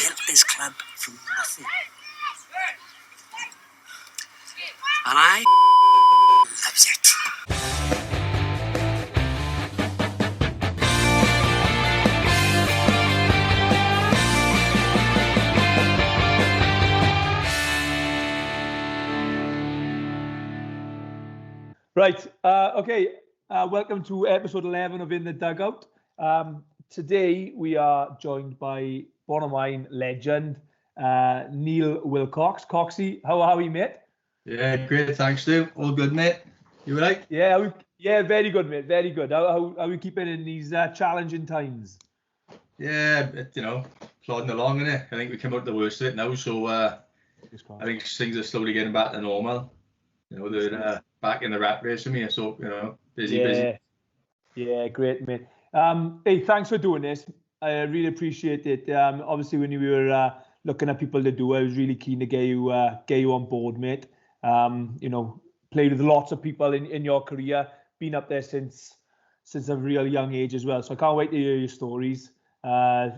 built this club from nothing. And I loves it. Right, okay, welcome to episode 11 of In the Dugout. Today we are joined by Bonamine legend, Neil Wilcox. Coxie, how are we, mate? Yeah, great, thanks, Stu. All good, mate. You all right? Yeah, very good, mate, very good. How are we keeping in these challenging times? Yeah, plodding along, innit? I think we came out the worst of it now, so I think things are slowly getting back to normal. They're back in the rat race with me, so, busy. Yeah, great, mate. Hey, thanks for doing this. I really appreciate it. Obviously, when we were looking at people to do, I was really keen to get you on board, mate. Played with lots of people in your career, been up there since a real young age as well. So I can't wait to hear your stories. I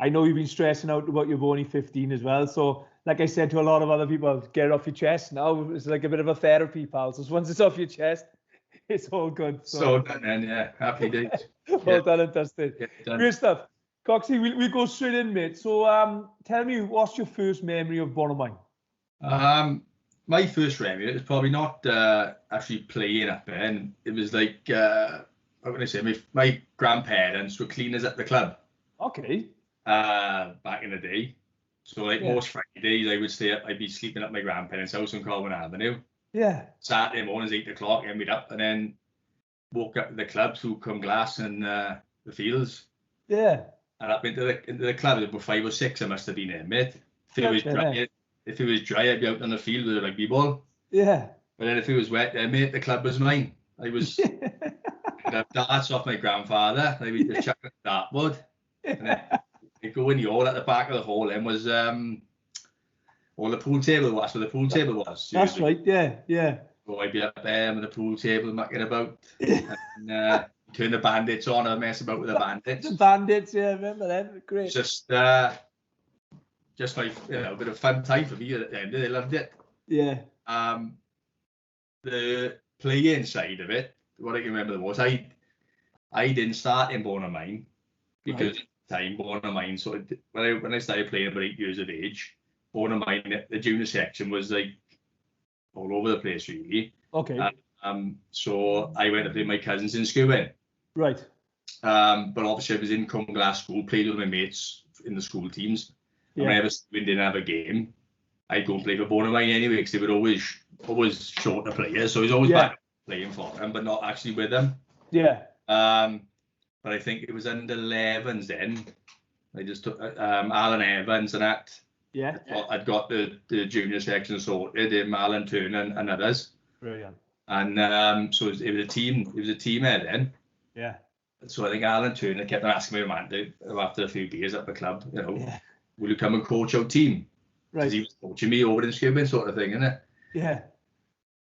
know you've been stressing out about you're only 15 as well. So, like I said to a lot of other people, get it off your chest now. It's like a bit of a therapy, pal. So once it's off your chest, it's all good. So done then, yeah. Happy days. Well done and dusted. Done. Great stuff. Coxie, we'll go straight in, mate. So tell me, what's your first memory of Bonamine? My first memory, it was probably not actually playing up there. And it was like, how can I say, my grandparents were cleaners at the club. Okay. Back in the day. So most Fridays I'd be sleeping at my grandparents' house on Colwyn Avenue. Yeah. Saturday mornings, 8 o'clock, and we'd up and then walk up to the club through Cumglass and the fields. Yeah. And up into the club, there were 5 or 6 I must have been in, mate. If it was dry, I'd be out on the field with a rugby ball. Yeah. But then if it was wet, mate, the club was mine. I was I'd have darts off my grandfather. I would just chuck a dartboard. And then I'd go in the hall at the back of the hall, and was all the pool table was. Where the pool table was. That's right. Yeah. So I'd be up there with the pool table, mucking about, and turn the bandits on and mess about with the bandits. The bandits, yeah, I remember them. Great. Just like a bit of fun time for me at the end. They loved it. Yeah. The playing side of it, what I can remember the most, I didn't start in Bonamine because at the time Bonamine. So when I started playing about 8 years of age, Bonamine, the junior section was like all over the place really. Okay. So I went to play my cousins in school. Right. But obviously I was in Cumglass school, played with my mates in the school teams. Yeah. Whenever we didn't have a game, I'd go and play for Bonamine anyway, because they were always short of players. So I was always back playing for them, but not actually with them. Yeah. But I think it was under 11s then. I just took Alan Evans and that. Yeah. I'd got the junior section sorted, Alan Turner and others. Brilliant. And so it was a team. It was a team there then. Yeah. So I think Alan Turner kept on asking me, man, after a few beers at the club, will you come and coach our team? Right. Because he was coaching me over in Skibben sort of thing, innit? Yeah.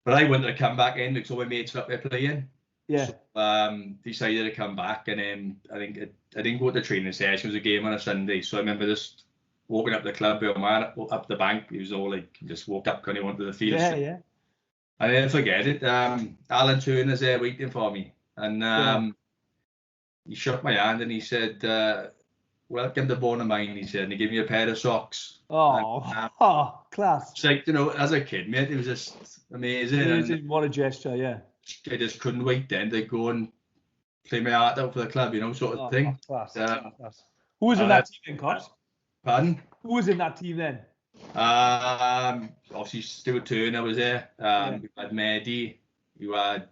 But I wanted to come back in because all my mates were up there playing. Yeah. So, decided to come back, and then I think I didn't go to the training session. It was a game on a Sunday, so I remember just walking up the club, man, up the bank. He was all like, just walked up when he wanted the field. Yeah. I didn't forget it. Alan Turner's there waiting for me, and he shook my hand and he said, "Welcome to Bonamine," he said, and he gave me a pair of socks. Oh, and, class. It's like, as a kid, mate, it was just amazing. And what a gesture, yeah. I just couldn't wait then to go and play my heart out for the club, sort of thing. Class. Who was in that team then, Cox? Pardon? Who was in that team then? Obviously Stuart Turner was there. You had Mehdi, you had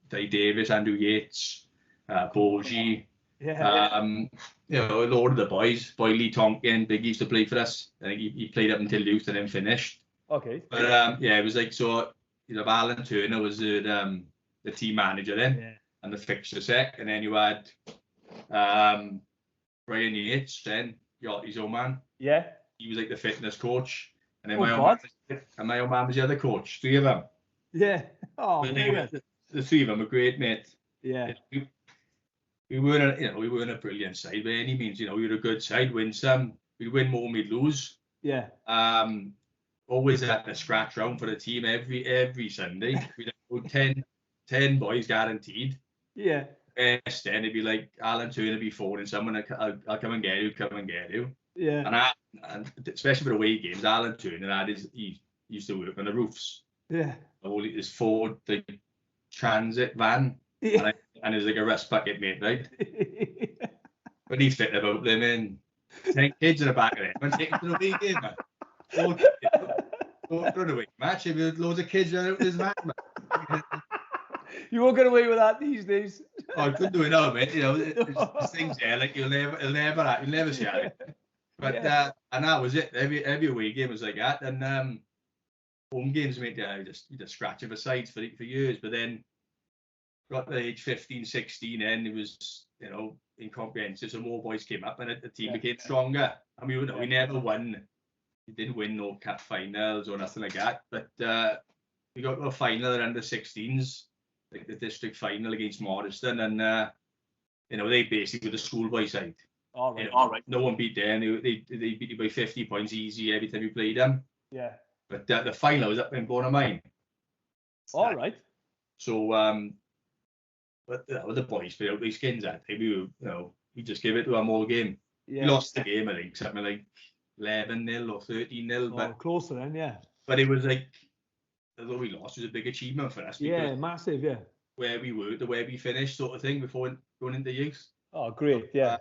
Dave Davis, Andrew Yates, Borgie. Yeah. A lot of the boys. Boy Lee Tonkin, Big used to play for us. I think he played up until youth and then finished. Okay. But it was like, so Alan Turner was the team manager then, and the fixture sec, and then you had Brian Yates then, his old man. Yeah. He was like the fitness coach, and then my old man was the other coach. 3 of them. Yeah. Oh, the 3 of them were great, mate. Yeah. We weren't a brilliant side by any means. We were a good side, win some, we'd win more, we'd lose. Yeah. Always at the scratch round for the team every Sunday. We'd have 10 boys guaranteed. Yeah. Best then it'd be like Alan Turner be phoning someone, I'll come and get you. Yeah. And especially for away games, Alan Turner he used to work on the roofs. Yeah. His Ford transit van. Yeah. And there's like a rust bucket, mate, right? But he's fitting about them in 10 kids in the back of it. Man, taking to the away game, man. Don't run away match. If there's loads of kids out this van, man. You won't get away with that these days. Oh, I couldn't do it now, mate. You know, there's things there like you'll never see it. But and that was it. Every away game was like that. And home games, mate, you just scratch of a sides for years. But then got to age 15, 16, and it was, you know, incomprehensible. So more boys came up, and the team became stronger. And we never won. We didn't win no cup finals or nothing like that. But we got to a final at under 16s, like the district final against Morriston, and you know, they basically were the schoolboy side. All right. You know, all right. No one beat them. They beat you by 50 points easy every time you played them. Yeah. But the final was up in Bournemouth. All right. So but the boys played out their skins that time. We just gave it to them all game. Yeah. We lost the game, I think, something like 11-0 or 13-0. But closer then, yeah. But it was like, although we lost, it was a big achievement for us. Yeah, massive, yeah. Where we were, where we finished, sort of thing, before going into youth. Oh, great, yeah.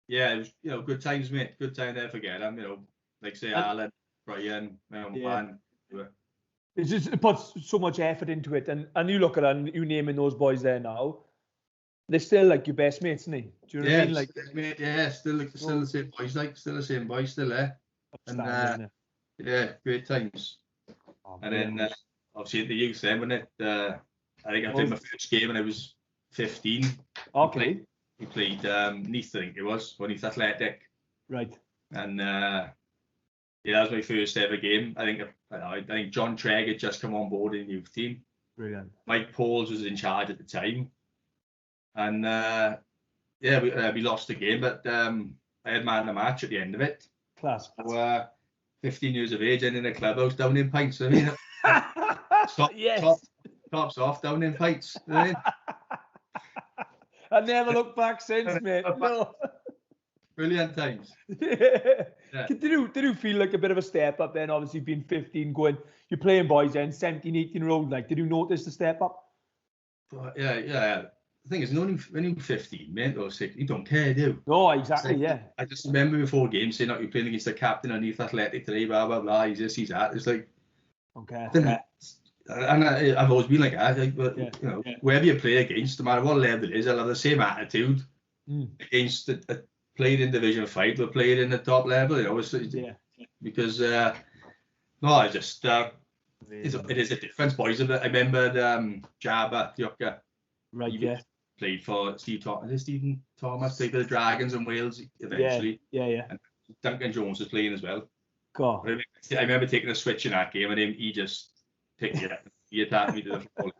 Yeah, it was, you know, good times, mate. Good time there, forget them. You know, like say Alan, Brian, man. It's just, it puts so much effort into it, and you look at it, and you naming those boys there now, they're still like your best mates, isn't they? Do you know what I mean? Like, mate, yeah, still the same boys, still the same boys, still there. And yeah, great times. Oh, and then obviously at the youth then, when it, I think I played my first game when I was 15. Okay. We played Neath, I think it was, or Neath Athletic. Right. And yeah, that was my first ever game. I think John Tregg had just come on board in the youth team. Brilliant. Mike Pauls was in charge at the time. And yeah, we lost the game, but I had man of the match at the end of it. Class. So 15 years of age and in a clubhouse down in pints. I mean, tops off down in pints. I mean? I never looked back since, mate. No. Brilliant times. Yeah. Did you feel like a bit of a step up then? Obviously, being 15, you're playing boys then, 17, 18 year old. Like, did you notice the step up? Yeah. The thing is, when you're 15, mate, or 16, you don't care, do you? No, exactly, yeah. I just remember before games saying, you're playing against the captain underneath Athletic today, blah, blah, blah, he's this, he's that. It's like, okay. And I've always been like that. Wherever you play against, no matter what level it is, I'll have the same attitude against played in Division 5, but played in the top level, you know. Because, no, it is a difference, boys. I remember Jabba, Yucca. Right, yeah. Played for Stephen Thomas, played for the Dragons in Wales eventually. Yeah. And Duncan Jones was playing as well. God. I remember taking a switch in that game, and he just picked it up. He attacked me to the football.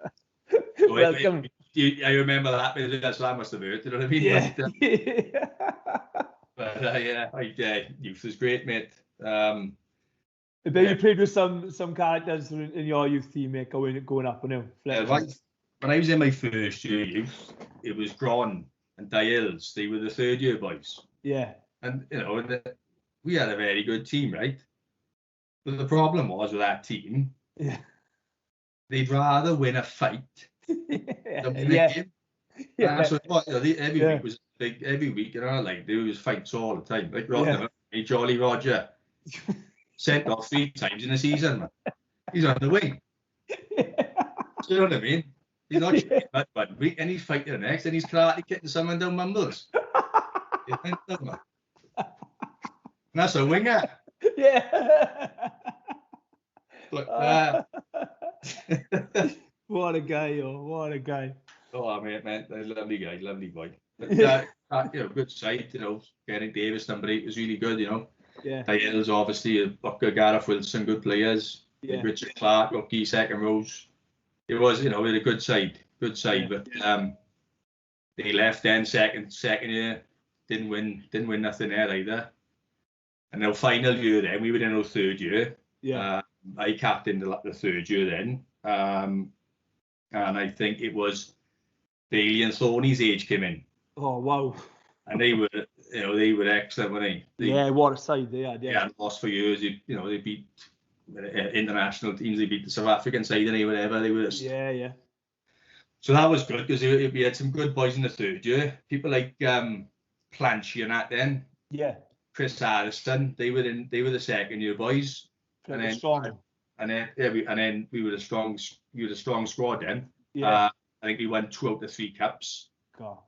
So I remember that, but that must have hurt, you know what I mean? Yeah. But youth was great, mate. I bet you played with some characters in your youth team, mate, going up, you know. When I was in my first year youth, it was Gron and Dials. They were the third year boys. Yeah. And, you know, we had a very good team, right? But the problem was with that team, they'd rather win a fight than win a game. Yeah. So every week was big. Every week, you know, like there was fights all the time. Like Jolly Roger sent off 3 times in a season, man. He's on the wing. You know what I mean? He's not that 1 week, and he's fighting the next, and he's karate kicking someone down Mumbles. And that's a winger. Yeah. But, what a guy, what a guy. Oh, man, lovely guy, lovely boy. But, good side, you know, Gary Davis, number 8, was really good, you know. Yeah. Dials, obviously, Gareth Wilson, good players. Yeah. Richard Clark, Lucky, second rows. It was, you know, we had a good side, but they left then second year, didn't win nothing there either. And our final year then, we were in our third year. Yeah. I captained the third year then. And I think it was Bailey and Thorny's age came in. Oh, wow. And they were excellent, weren't they? Yeah, what a side they had. Yeah. Lost for years. They beat international teams. They beat the South African side and whatever. They were. Yeah. So that was good because we had some good boys in the third year. People like Planchy and that then. Yeah. Chris Harrison. They were the second year boys. And then strong. And then we were a strong squad then. Yeah. I think we won 2 out of 3 cups. God.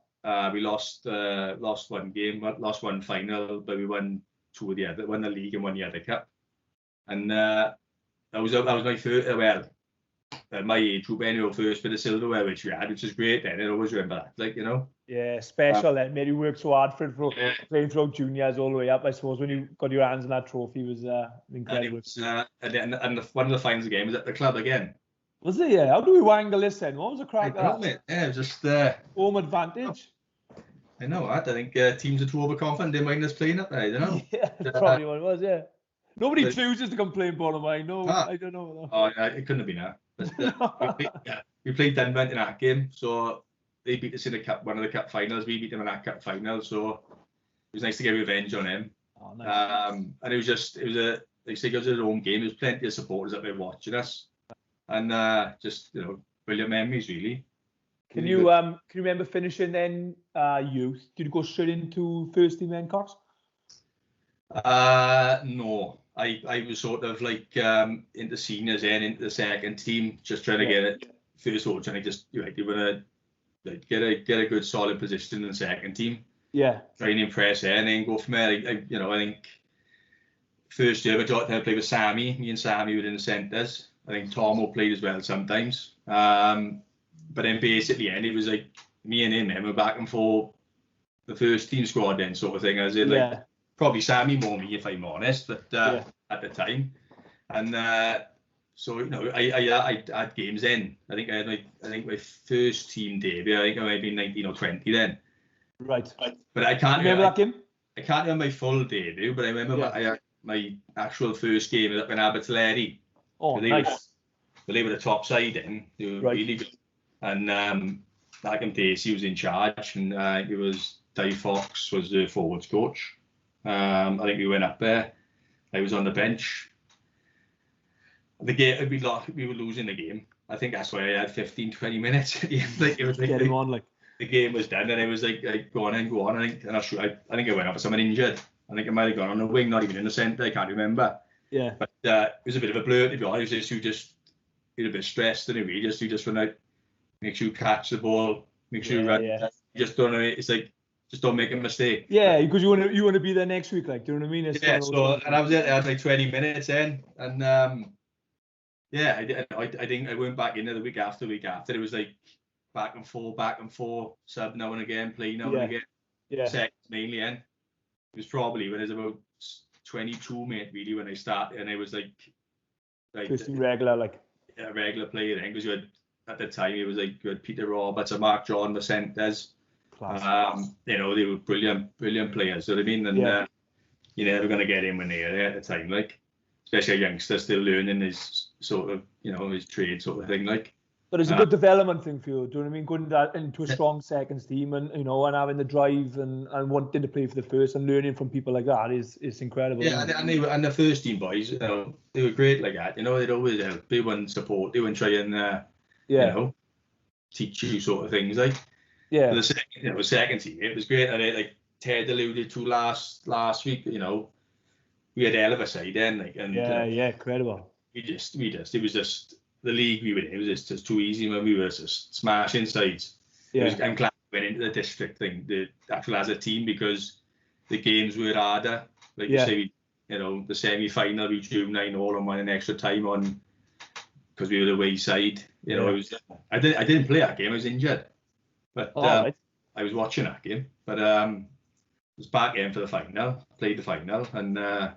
We lost one game, lost one final, but we won 2 of the other, won the league and won the other cup. And that was my first, at my age group anyway, first bit of silverware which we had, which is great then. I always remember that, like, Yeah, special then. Made you work so hard for it, playing throughout juniors all the way up. I suppose when you got your hands on that trophy was incredible. And one of the finals of the game was at the club again. Was it? Yeah. How do we wangle this then? What was the crack of that? Yeah, it was just home advantage. I know that. I think teams are too overconfident. They mind us playing up there. I don't know. Yeah, probably what it was. Yeah. Nobody chooses to complain about them. No, I don't know. Oh, it couldn't have been that. But, we played Denver in that game, so they beat us in one of the cup finals. We beat them in that cup final, so it was nice to get revenge on them. Oh, nice. And it was a home game. There was plenty of supporters up there watching us, and just brilliant memories really. Can you remember finishing then youth? Did you go straight into first team then, Cox? No. I was sort of like into seniors and into the second team, just trying to get it first of all, trying to just you want to get a good solid position in the second team. Yeah. Try and impress there and then go from there. I think first year I got to play with Sammy. Me and Sammy were in the centres. I think Tomo played as well sometimes. But then basically it was like me and him were back and forth the first team squad then sort of thing. As in like probably Sammy more me if I'm honest, but at the time. And so I had games then. I think I had my first team debut. I think I might have been 19 or 20 then. Right. But I can't remember that game. I can't remember my full debut, but I remember my actual first game was up in Abertillery. Oh, nice. They were the top side then. They were really good. And Malcolm Dacey was in charge, and it was Dave Fox was the forwards coach. I think we went up there. I was on the bench. The game, we were losing the game. I think that's why I had 15, 20 minutes. Like it was like get him on, like the game was done, and it was like go on. I think, and I think I went up with someone injured. I think I might have gone on the wing, not even in the centre. I can't remember. Yeah. But it was a bit of a blur to be honest. You're a bit stressed, and you just want to make sure you catch the ball, make sure you run. Yeah. You just don't know. It's like just don't make a mistake. Yeah, because you want to be there next week, like, do you know what I mean? It's so and I was there. I had like 20 minutes in, and I think I went back in there the week after. It was like back and forth, sub now and again, play now and again. Yeah. Seconds mainly in. It was probably when I was about 22, mate, really, when I started, and it was like just regular, like a regular player then, because you had at the time it was like you had Peter Roberts and Mark John the centres. They were brilliant players. You know what I mean? And you're never going to get in when they're there at the time, like especially a youngster still learning his sort of his trade sort of thing, like. But it's a good development thing for you. Do you know what I mean? Going into a strong seconds team and and having the drive and wanting to play for the first and learning from people like that is incredible. Yeah, and the first team boys, they were great like that. They'd always help. They wouldn't support. They wouldn't try and teach you sort of things like. Yeah. The second team, it was great. And like Ted alluded to last week, we had a hell of a side then, like, and incredible. It was just the league we were in. It was just too easy when we were just smashing sides. Yeah. I'm glad we went into the district thing, as a team, because the games were harder. Like you say, the semi-final we drew 9-9 and won an extra time on because we were the away side. It was. I didn't play that game. I was injured. But I was watching that game. But I was back in for the final, played the final, and I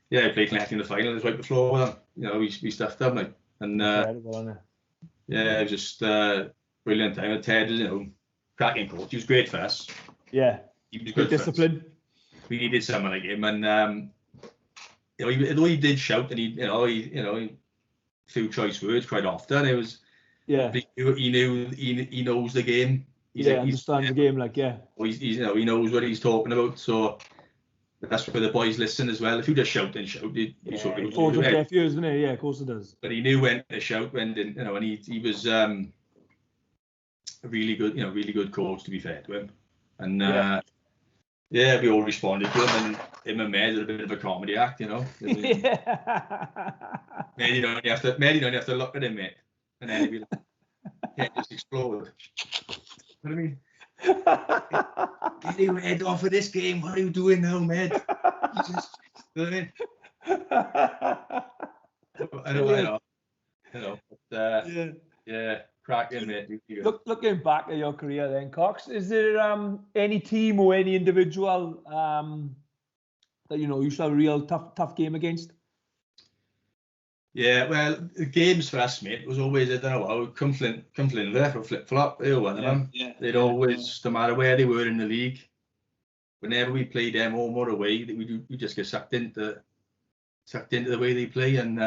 played Connecting in the final. I was right the floor with them. We stuffed them, like, and incredible, isn't it? Yeah, it was just brilliant time. And Ted was, cracking coach. He was great for us. Yeah, he was good discipline. We needed someone like him, and although he did shout and he few choice words quite often. It was he knows the game. Understands the game, like he knows what he's talking about. So that's where the boys listen as well. If you just shout and shout, it falls on deaf ears, doesn't it? Yeah, of course it does. But he knew when to shout, when didn't, and he was a really good coach, to be fair to him. And we all responded to him, and him and Med did a bit of a comedy act, Med, you don't have to look at him, mate, and then he'd be like, can't just explode. What do I mean? Get your head off of this game. What are you doing now, Med? You know what I mean? I know. Cracking, mate. Looking back at your career then, Cox, is there any team or any individual that you should have a real tough game against? Yeah, well, the games for us, mate, was always, I don't know, Cumflin there for flip-flop, they were one of them. Yeah. They'd always, no matter where they were in the league, whenever we played them home or away, we just get sucked into the way they play, and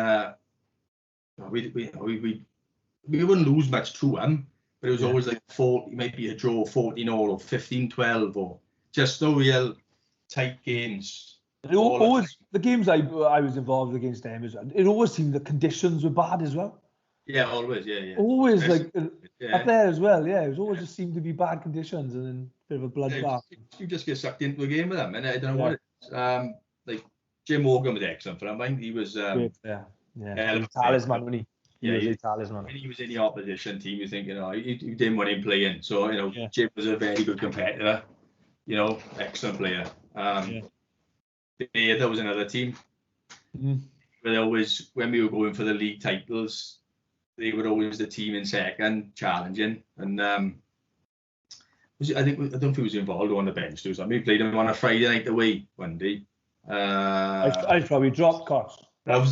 we wouldn't lose much to them, but it was always like maybe a draw, 14-all or 15-12, or just no real tight games. Always the games I was involved against them as well. It always seemed the conditions were bad as well. Yeah, always, yeah. Always up there as well. Yeah, it was always just seemed to be bad conditions and then a bit of a bloodbath. You just get sucked into a game with them, and I don't know what it's like. Jim Morgan was excellent for them. He was talisman, wasn't he? He was a talisman. When he was in the opposition team, you think, he didn't want him playing. So, Jim was a very good competitor. Excellent player. There was another team. But always, when we were going for the league titles, they were always the team in second, challenging. And I don't think he was involved on the bench. We played him on a Friday night away one day. I probably dropped Cox. That was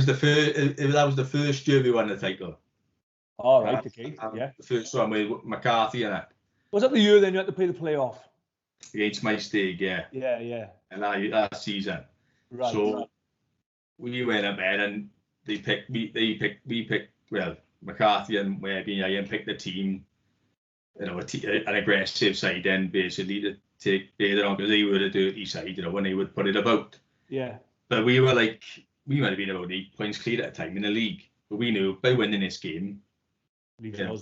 the first year we won the title. Oh, right, okay. The first one with McCarthy and that. Was that the year then you had to play the playoff? Against my Stag, yeah. Yeah. And that season. Right. So we went up there and we picked, McCarthy and Webby and I picked the team, an aggressive side then basically to take Bader on, because they were the dirty side, when they would put it about. Yeah. But we might have been about 8 points clear at a time in the league. But we knew by winning this game, they're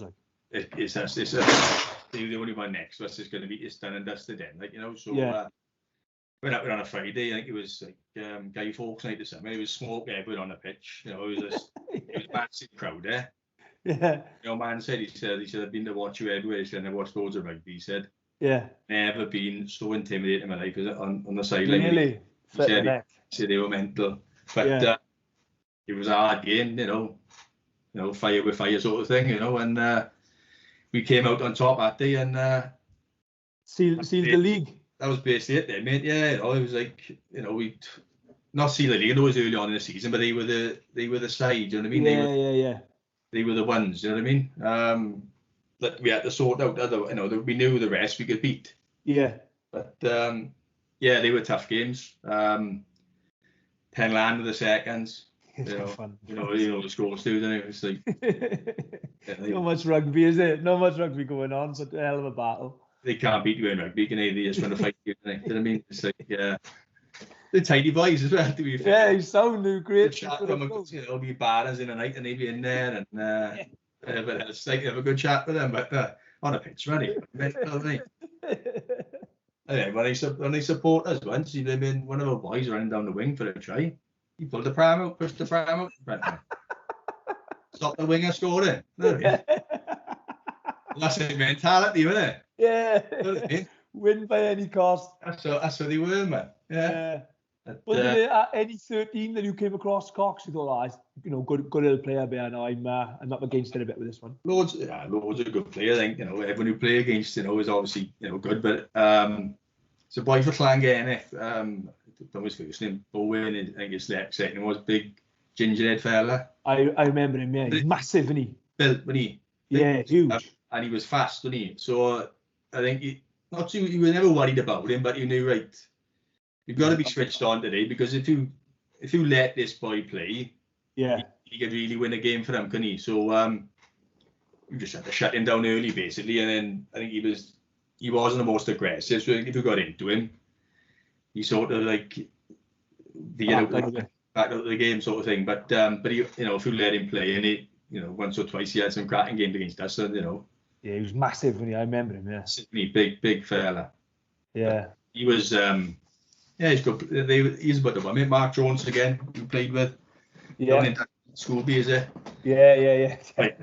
the only one next to us is going to be done and dusted then, So went up there on a Friday. I think it was like Guy Fawkes night or something. It was smoke everyone on the pitch. It was a massive crowd there. Yeah. Man said he said I've been to watch you everywhere. He said I watched loads of rugby. He said never been so intimidated in my life on the sideline. Really? He said they were mental, but it was a hard game. Fire with fire sort of thing. And we came out on top that day and sealed the league. That was basically it then, mate. Yeah, it was like, we not sealed the league. It was early on in the season, but they were the side. You know what I mean? Yeah. They were the ones. You know what I mean? That we had to sort out. We knew the rest we could beat. Yeah. But they were tough games. Penland were the seconds. Fun. The scores too, don't it? It's like not much rugby, is it? Not much rugby going on, but a hell of a battle. They can't beat you in rugby, can they? They just want to fight you, don't they? You know what I mean? It's like the tidy boys as well, to be fair. Yeah, you sound great. There'll be banners in the night and they'll be in there and but it's like have a good chat with them, but on a pitch, really. When they support us once, one of our boys running down the wing for a try. He pulled the pram out, pushed the pram out, stopped the winger scoring. That's the mentality, isn't it? Yeah. Win by any cost. That's what they were, man. Yeah. Was there any 13 that you came across, Cox? You thought, good little player, but I'm not against it a bit with this one. Loads of good players. I think everyone who play against is obviously good, but it's a boy for Llangennith. That was first name Bowen, and I think his second name was big gingerhead fella. I remember him. Yeah, he's massive, isn't he? Built, wasn't he? Yeah, huge. And he was fast, wasn't he? So I think you were never worried about him, but you knew, right, you've got to be switched on today, because if you if you let this boy play, Yeah. he could really win a game for him, couldn't he? So you just had to shut him down early, basically, and then I think he wasn't the most aggressive. So if you got into him, he sort of like back out of the game, sort of thing. But he, you know, if you let him play, and he, you know, once or twice he had some cracking games against us, and you know. Yeah, he was massive when I remember him. Yeah. Sydney, big fella. Yeah. But he was he's good. He's about the one. Mate, Mark Jones again, who played with. Yeah. Down in Scooby, is it? Yeah. Like,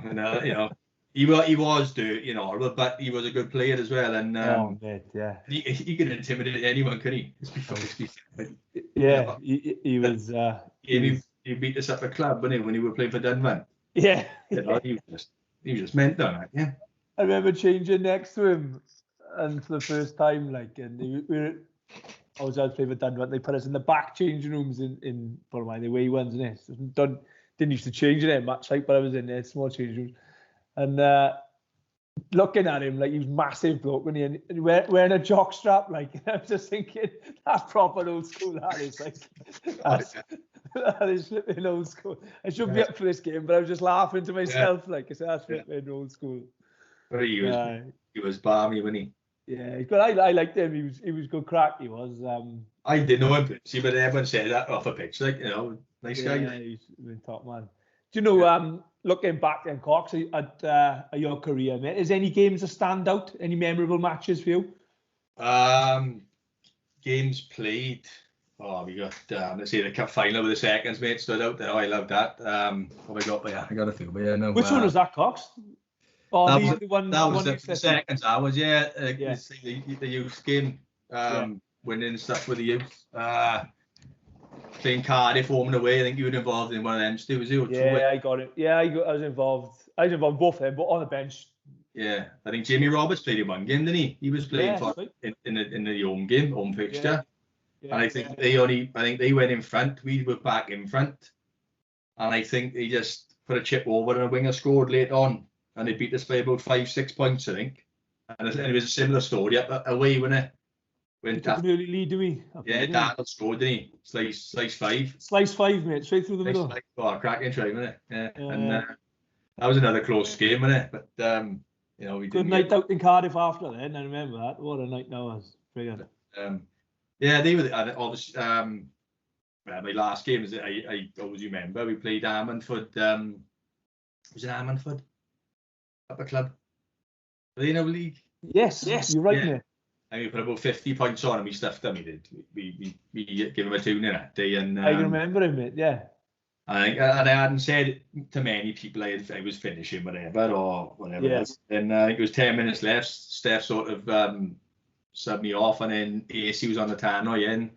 you know, he was dirty, you know, but he was a good player as well, and mate, yeah. he could intimidate anyone, could he? Yeah, he was. He beat us up at club, when he were playing for Dunvan. Yeah. You know, he was just meant on that, yeah. I remember changing next to him, and for the first time, like, and I was playing for Dunvan. They put us in the back changing rooms in for the away ones, and it didn't used to change in there much, like, but I was in there, small changing rooms, and looking at him, like, he was massive bloke, when he wearing a jock strap, like, I was just thinking, that's proper old school. That is, like, that is flipping old school. I should be up for this game, but I was just laughing to myself, like, I said, that's flipping old school. But he was balmy, wasn't he? Yeah, but I liked him. He was good crack. He was. I didn't know him, but everyone said that off a pitch, like, you know, nice guy. Yeah, he's been top man. Do you know? Looking back then, Cox, at your career, mate, is any games that stand out? Any memorable matches for you? Games played. Oh, we got let's see, the cup final with the seconds, mate, stood out there. Oh, I love that. What have I got? But yeah, I got a few. But yeah, no. Which one was that, Cox? Oh, that was the seconds. I was the youth game, winning stuff with the youth. Playing Cardiff home and away. I think you were involved in one of them, Stu, was you? Yeah, I got it. Yeah, I was involved. I was involved in both of them, but on the bench. Yeah, I think Jamie Roberts played in one game, didn't he? He was playing in the home game, home fixture. Yeah. And I think they went in front. We were back in front, and I think they just put a chip over and a winger scored late on, and they beat us by about 5-6 points, I think. And it was a similar story away, wasn't it? When took an early lead, do we? Yeah, Daniel scored, didn't he? Slice 5. Slice 5, mate, straight through the middle. Oh, cracking try, wasn't it? Yeah. And that was another close game, wasn't it? But you know, we good night out in Cardiff after then. I remember that. What a night that was. Brilliant. Yeah, they were obviously. My last game is I always remember we played Armandford. Was it Armandford? Upper club. Are they in our league? Yes. You're right, mate. And we put about 50 points on, and we stuffed them. We did. We gave him a tune in that day, and I can remember him, mate. Yeah. I hadn't said to many people I was finishing whatever or whatever. Yes. And I think it was 10 minutes left. Steph sort of subbed me off, and then AC was on the tannoy in,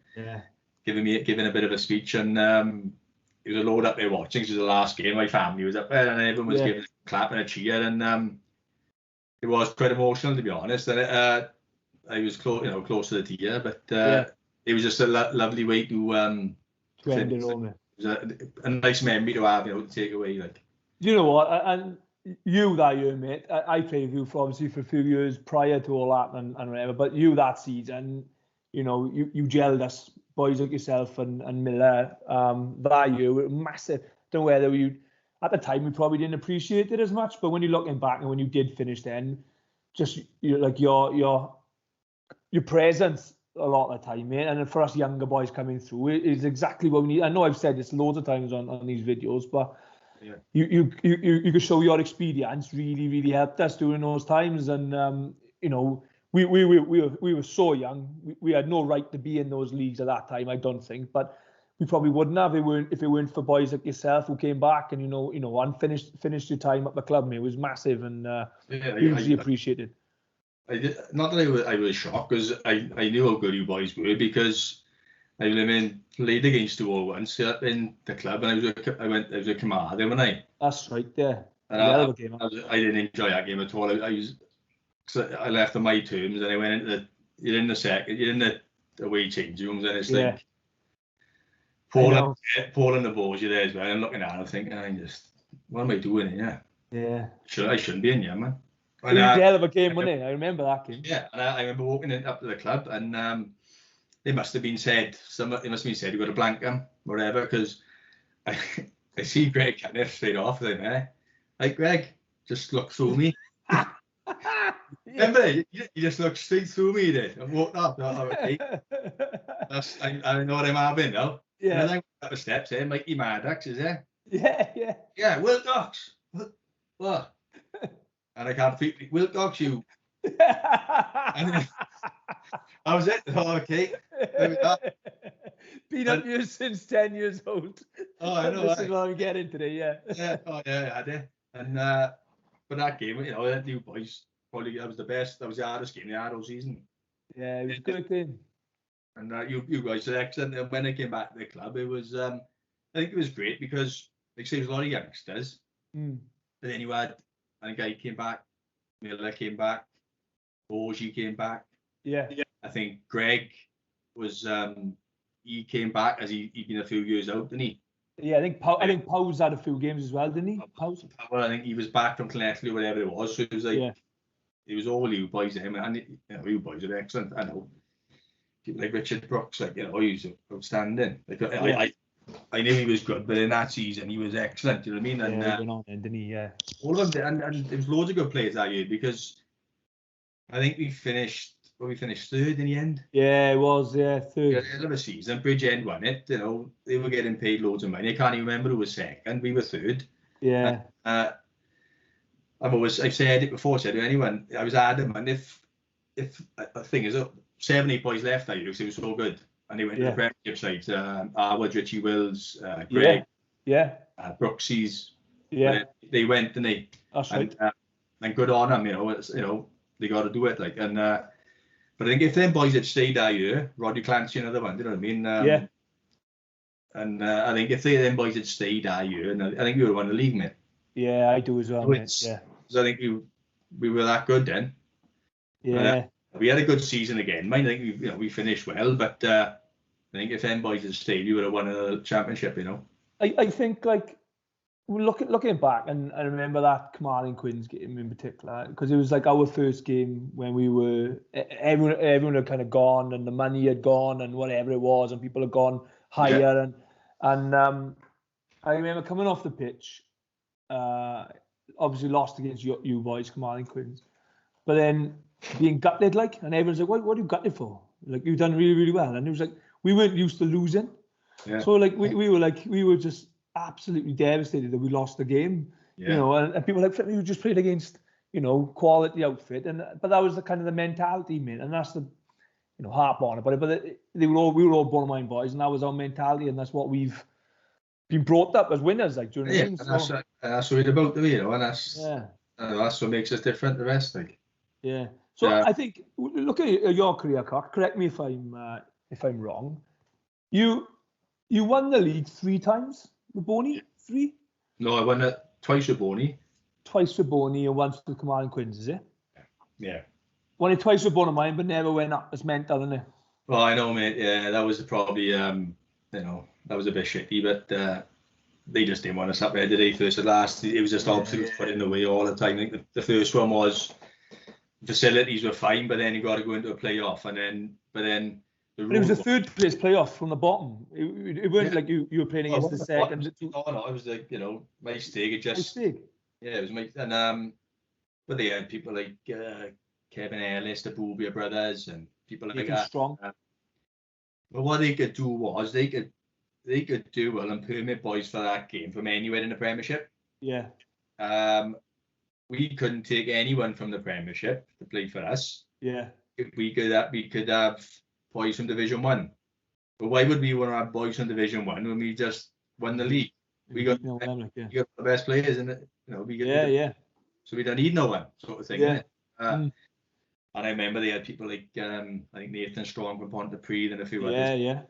giving a bit of a speech, and it was a load up there watching. It was the last game. My family was up there, and everyone was giving a clap and a cheer, and it was quite emotional, to be honest. And I was close to the tear, but it was just a lovely way to end it all. It was a nice memory to have, to take away. Like, you know what, and you that year, mate, I played with you for a few years prior to all that and whatever, but you that season, you gelled us, boys like yourself and Miller, that year were massive. Don't know whether at the time we probably didn't appreciate it as much, but when you're looking back and when you did finish then, just like your presence a lot of the time, mate, and for us younger boys coming through is exactly what we need. I know I've said this loads of times on these videos, but you could show your experience really helped us during those times, and we were so young, we had no right to be in those leagues at that time, I don't think, but we probably wouldn't have if it weren't for boys like yourself who came back and and finished your time at the club, mate. It was massive and hugely appreciated. Not that I was shocked, because I knew how good you boys were, because I played against you all once in the club, and I was a commander, wasn't I? That's right, yeah. And I didn't enjoy that game at all. I left on my terms, and I went into you're in the away change rooms, and it's like Paul and the balls, you're there as well. I'm looking at it, I'm thinking, what am I doing here? Yeah. I shouldn't be in here, man. It was a hell of a game, wasn't it? I remember that game. Yeah, and I remember walking up to the club, and they must have been said, you got to blank them, whatever, because I see Greg kind of straight off then, like, Greg, just look through me. Remember, you just looked straight through me, did, and walked up. Okay. I know what I'm having now. Yeah. And then up the steps, Mikey Maddox, is there? Yeah. Yeah, Wilcox. What? And I can't speak, Wilcox, you. And then, I was it. Oh, okay. Been up here since 10 years old. Oh, I know. This is what I'm getting today, yeah. Yeah, oh, yeah, I did. And for that game, that new boys, probably that was the best. That was the hardest game of the whole season. Yeah, it was a good game. And you guys are excellent. And when I came back to the club, it was I think it was great because like I say, there was a lot of youngsters. But then you had, I think I came back, Miller came back, Borgie came back. Yeah. I think Greg was he came back as he'd been a few years out, didn't he? Yeah, I think Powell's had a few games as well, didn't he? Powell? Well, I think he was back from Connecticut or whatever it was. So it was like it was all you boys him, and you boys are excellent. I know. People like Richard Brooks, like he's outstanding. Like I knew he was good, but in that season he was excellent. You know what I mean? And he went on, didn't he? Yeah. All of them, and there was loads of good players that year because I think we finished third in the end. Yeah, it was, third. Yeah, the end of the season, Bridgend won it. They were getting paid loads of money. I can't even remember who was second. We were third. Yeah. I've said it before. Said to anyone, I was adamant if the thing is, 7-8 boys left that year because it was so good, and they went to the Premiership sides. Arwood, Richie Wills, Greg, Brooksy's. Yeah, they went, and they. That's right. And good on them, they got to do it, like, and but I think if them boys had stayed that year, Roddy Clancy, another one, you know what I mean? And I think if them boys had stayed that year, and I think we would have won the league, mate. Yeah, I do as well, mate. Yeah. So I think we were that good then. Yeah. We had a good season again. I think we finished well, but I think if them boys had stayed, we would have won a championship. I think like looking back, and I remember that Carmarthen Quins game in particular because it was like our first game when we were everyone had kind of gone and the money had gone and whatever it was and people had gone higher and I remember coming off the pitch, obviously lost against you boys, Carmarthen Quins, but then being gutted and everyone's like, what are you gutted for? Like, you've done really, really well. And it was like, we weren't used to losing. Yeah. So like we were just absolutely devastated that we lost the game. Yeah. And people were like, we just played against, quality outfit. But that was the kind of the mentality, mate. And that's the harp on about it. But we were all Bournemouth boys, and that was our mentality, and that's what we've been brought up as winners, like, during the game. That's what it's about, and that's what makes us different to the rest, like. Yeah. So I think, look at your career, Cock. Correct me if I'm wrong. You won the league 3 times with Boney? 3? No, I won it twice with Boney. Twice with Boney and once with Carmarthen Quins, is it? Yeah. Won it twice with Bournemouth, but never went up. It's mental, isn't it? Well, I know, mate. Yeah, that was probably that was a bit shitty, but they just didn't want us up there, did they? First and last, it was just obstacles put in the way all the time. I think the first one was facilities were fine, but then you got to go into a playoff, but then it was a third place playoff from the bottom. It weren't like you were playing against the second. No, it was like my mistake. It just it was my but they had people like Kevin Ellis, the Boobia brothers, and people like that. Strong. But what they could do was they could do well and permit boys for that game from anywhere in the Premiership. Yeah. We couldn't take anyone from the Premiership to play for us. Yeah. We could have boys from Division 1. But why would we want to have boys from Division 1 when we just won the league? We got the best players in it. So we don't need no one, sort of thing. Yeah. And I remember they had people like I think Nathan Strong from Pontypridd and a few others. Yeah.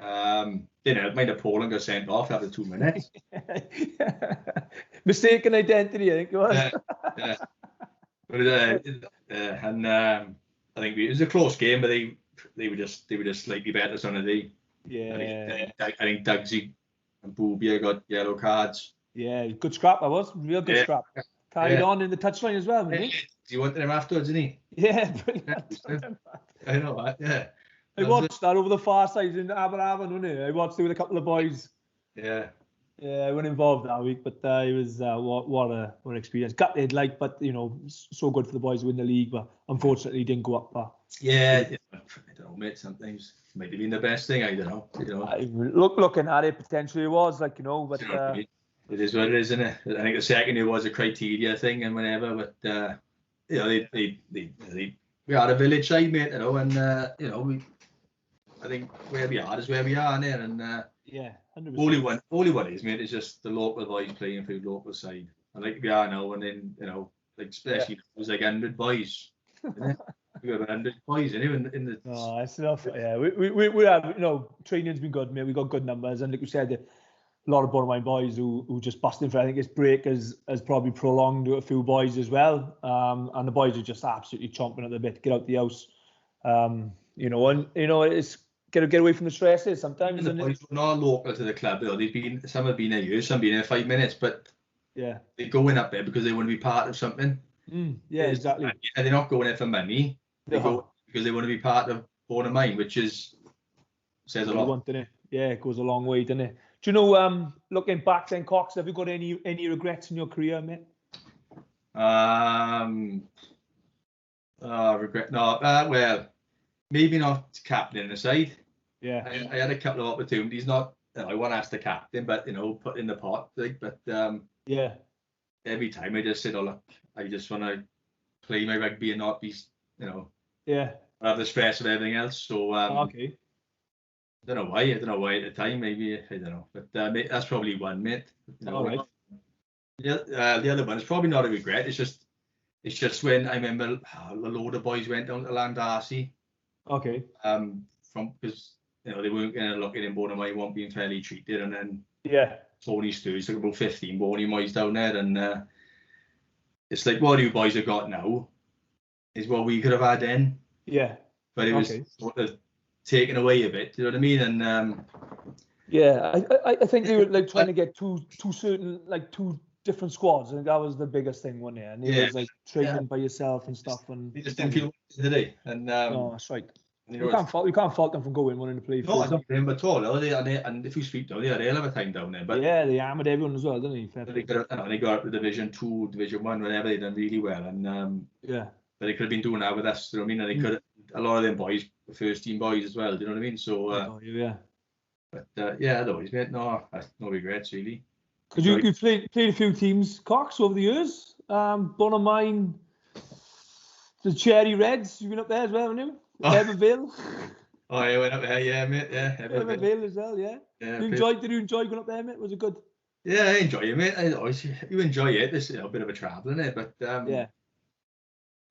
Mind a Poland got sent off after 2 minutes. Mistaken identity, I think it was. Yeah. But and I think it was a close game, but they were just slightly better some of the. Yeah. I think Dugsy and Boobia got yellow cards. Yeah, good scrap. I was real good scrap. Carried on in the touchline as well, didn't he? You wanted him afterwards, didn't he? Yeah, brilliant. I know that. Yeah. I watched that over the far side in Aberafon, wasn't it? I watched it with a couple of boys. Yeah. Yeah, I wasn't involved that week, but it was what an experience. Gutted, like, but so good for the boys to win the league, but unfortunately didn't go up. Yeah, I don't know, mate. Sometimes it might have been the best thing. I don't know. Looking at it, potentially it was, like, but it is what it is, isn't it? I think the second year was a criteria thing and whatever, but we are a village side, mate, and I think where we are is where we are, innit? And 100%. Only one is, mate, is just the local boys playing for the local side. And like we are now, and then like especially it was like 100 boys. We got 100 boys in the. Oh, that's enough. Yeah, we have, training's been good, mate. We got good numbers, and like we said, a lot of Bonamine boys who just busting for. I think this break has probably prolonged a few boys as well. And the boys are just absolutely chomping at the bit to get out the house. It's get away from the stresses sometimes. The boys were not local to the club. Some have been there years, some been there 5 minutes, but they're going up there because they want to be part of something. Yeah, exactly. And they're not going there for money. They go because they want to be part of Bonamine, which says a lot. Yeah, it goes a long way, doesn't it? Do you know, looking back then, Cox, have you got any regrets in your career, mate? Regret? No. Well, maybe not captain the side. Yeah. I had a couple of opportunities. Not, I wasn't asked to captain, but put in the pot. But every time I just said, "Oh look, I just want to play my rugby and not be, have the stress of everything else." So okay. I don't know why. At the time. Maybe I don't know. But that's probably one, mate. All right. The other one is probably not a regret. It's just when I remember a load of boys went down to Landarcy. Okay. Because they weren't going to look at him, Bonamine weren't being fairly treated, and then Tony Stewart took about 15 Bonnie boys down there, and it's like what you boys have got now is what we could have had then. Yeah. But it was sort of taken away a bit. Do you know what I mean? And I think they were like trying to get two certain, like two different squads. I think that was the biggest thing, wasn't it? And it was like training by yourself and stuff. And they just didn't feel today. And no, that's right. You can't fault them for going wanting to play. No, I don't blame them at all. And if you speak to them, they had a hell of a time down there. But they hammered everyone as well, didn't they? They got up to Division 2, Division 1, whatever. They done really well. And but they could have been doing that with us. Do you know what I mean? And they could. A lot of them boys, first team boys as well. Do you know what I mean? So But otherwise, mate, no regrets really. Because you played a few teams, Cox, over the years. Bonamine, the Cherry Reds. You've been up there as well, haven't you? Everville. Oh, I went up there, yeah, mate. Yeah, Everville as well, yeah. Did you enjoy going up there, mate? Was it good? Yeah, I enjoy it, mate. You enjoy it. There's a bit of a travel in it, but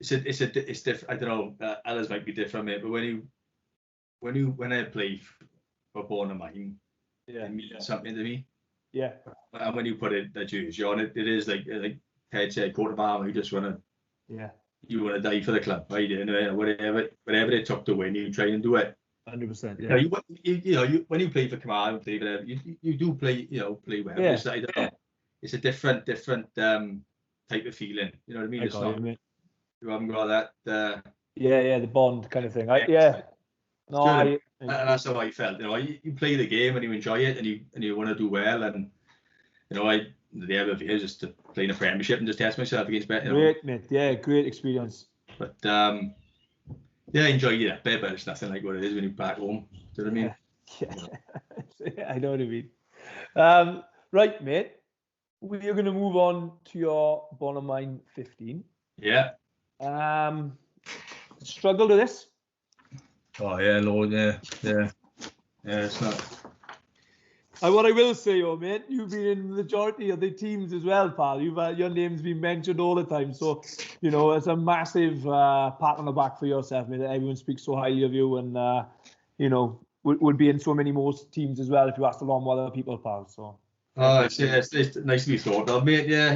it's different. I don't know. Others might be different, mate. But when I play for Bonamine, it means something to me. Yeah. And when you put the jersey on, it is like Ted said, coat of armour. You just want to. Yeah. You want to die for the club, right? Whatever it took to win, you try and do it. 100%. Yeah. When you play for Command, you do play well. Yeah. It's a different type of feeling. You know what I mean? You haven't got that. The bond kind of thing. And that's how I felt. You play the game and you enjoy it, and you want to do well, and the other view is just to play in a premiership and just test myself against better. Great, mate. Yeah, great experience. But I enjoy that bit, but it's nothing like what it is when you're back home. Do you know what I mean? Yeah. I know what you mean. Right, mate. We are going to move on to your Bonamine 15. Yeah. Struggled with this? Oh yeah, Lord, yeah. It's not. What I will say, mate, you've been in the majority of the teams as well, pal. Your name's been mentioned all the time, so it's a massive pat on the back for yourself, mate. That everyone speaks so highly of you, and would be in so many more teams as well if you asked along with other people, pal. So. Oh, it's nice to be thought of, mate. Yeah,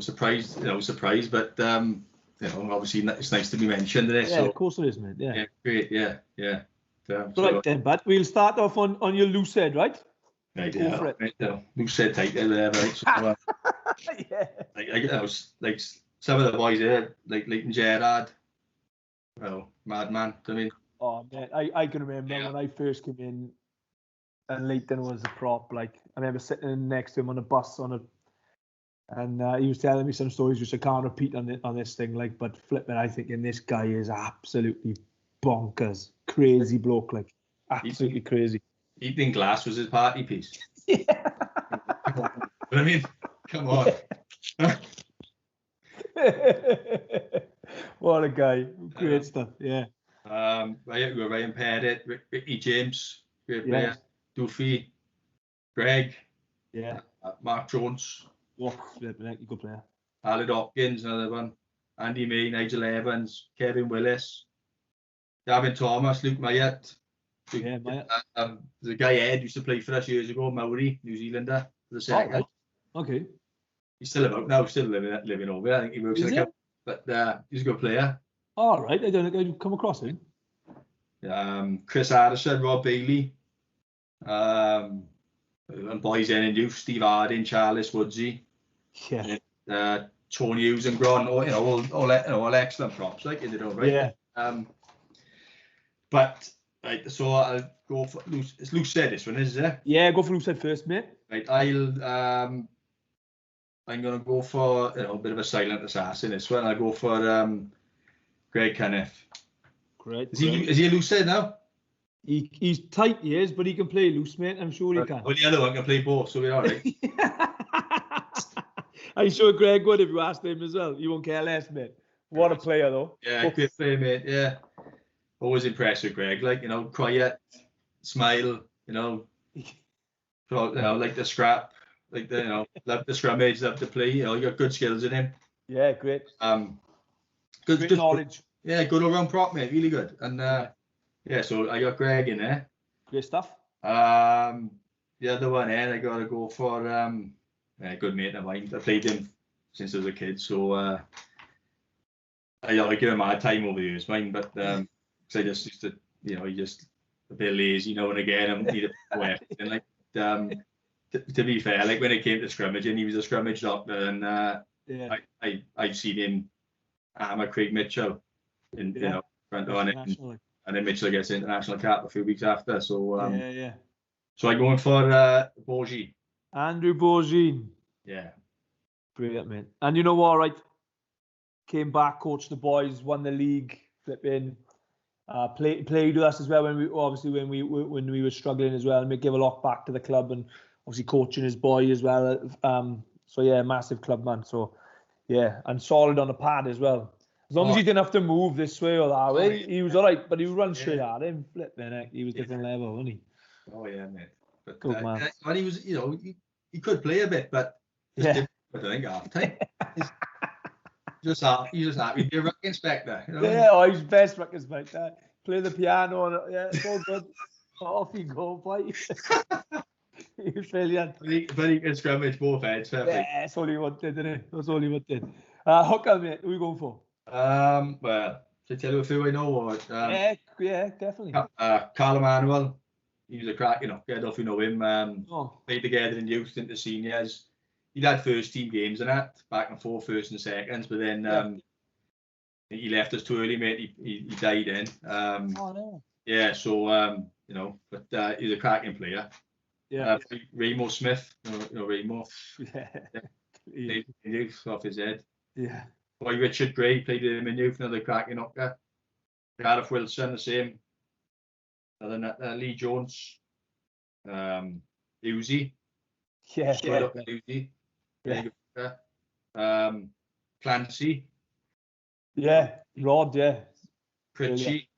surprised, but obviously it's nice to be mentioned. Yeah, of course it is, mate. Yeah. Great. Yeah. Right then, but we'll start off on your loose head, right? Right, go for it. Right, loose head tight there, right? So, yeah. Like some of the boys there, like Leighton Gerard, madman. I mean, Oh man, I can remember when I first came in, and Leighton was a prop. Like I remember sitting next to him on a bus and he was telling me some stories which I can't repeat on this thing. Like, but flipping, I thinking this guy is absolutely bonkers, crazy bloke, like absolutely crazy. Eating glass was his party piece. Yeah. I mean, come on. What a guy! Great stuff. Yeah. Ryan Pettit, Ricky James, great player. Yeah. Duffy, Greg, Yeah. Mark Jones, Oh, flipping, good player. Aled Hopkins, another one. Andy May, Nigel Evans, Kevin Willis, Gavin Thomas, Luke Myatt. Yeah, Myatt. The guy Ed used to play for us years ago, Maori, New Zealander, for the second. Right. Okay. He's still about now, still living over there. I think he works in a company, but he's a good player. All right, I don't think I've come across him. Chris Addison, Rob Bailey, and boys then in youth, Steve Harding, Charles Woodsy, Yeah. Tony Hughes and Gron, all excellent props, like you did all right. Yeah. But right, so I'll go for Luce. It's Luce said this one, is it? Yeah, go for Luce first, mate. Right, I'm gonna go for a bit of a silent assassin. This one, I'll go for Greg Cunniff. Great. Is he a loose head now? He's tight, he is, but he can play loose, mate. I'm sure he can. Well, the other one can play both, so we're all right. I'm sure Greg would if you asked him as well. He won't care less, mate. What a player, though. Yeah, great player, mate. Yeah, always impressed with Greg. Like quiet, smile. Like the scrap, like love the scrummage, love the play. You got good skills in him. Yeah, great. Good knowledge. Yeah, good all round prop, mate. Really good. And so I got Greg in there. Great stuff. The other one, I gotta go for a good mate of mine. I played him since I was a kid, so I give him a hard time over the years, mine. But cause I just used to, he just a bit lazy now and again. I need a weapon. And like to be fair, like when it came to scrimmaging, he was a scrimmage doctor, and I've seen him hammer Craig Mitchell in front on it, and then Mitchell gets international cap a few weeks after. So So I'm going for Bourgie. Andrew Bourgie. Yeah. Brilliant, man. And you know what, right? Came back, coached the boys, won the league, flipping. Played with us as well when we were struggling as well, and we gave a lot back to the club, and obviously coaching his boy as well. So yeah, massive club man. So yeah, and solid on the pad as well. As long as he didn't have to move this way or that way, he was all right. But he would run straight at him, flipping heck. He was different level, wasn't he? Oh yeah, mate. But good man. When he was, he could play a bit, but just didn't, I think half time. He's just happy to be a ruck inspector. Yeah, he's best ruck inspector. Play the piano and it's all good. Off you go, boy. He was brilliant. But he can scrummage both ends. Yeah, that's all he wanted, didn't it? That's all he wanted. Hooker, mate, who are we going for? Well, should I tell you a few I know? Or, yeah, definitely. Carl Emanuel. He was a crack, I don't know if you know him. Played together in youth into seniors. He'd had first team games and that, back and forth, first and seconds, but then he left us too early, mate. He died in. No. Yeah, so but he's a cracking player. Yeah. Remo Smith, Remo. Yeah. Youth off his head. Yeah. Boy Richard Gray played him in youth, another cracking hooker. Gareth Wilson, the same. Lee Jones. Uzi. Yeah. Uzi. Clancy. Yeah. Rod, yeah. Pritchie.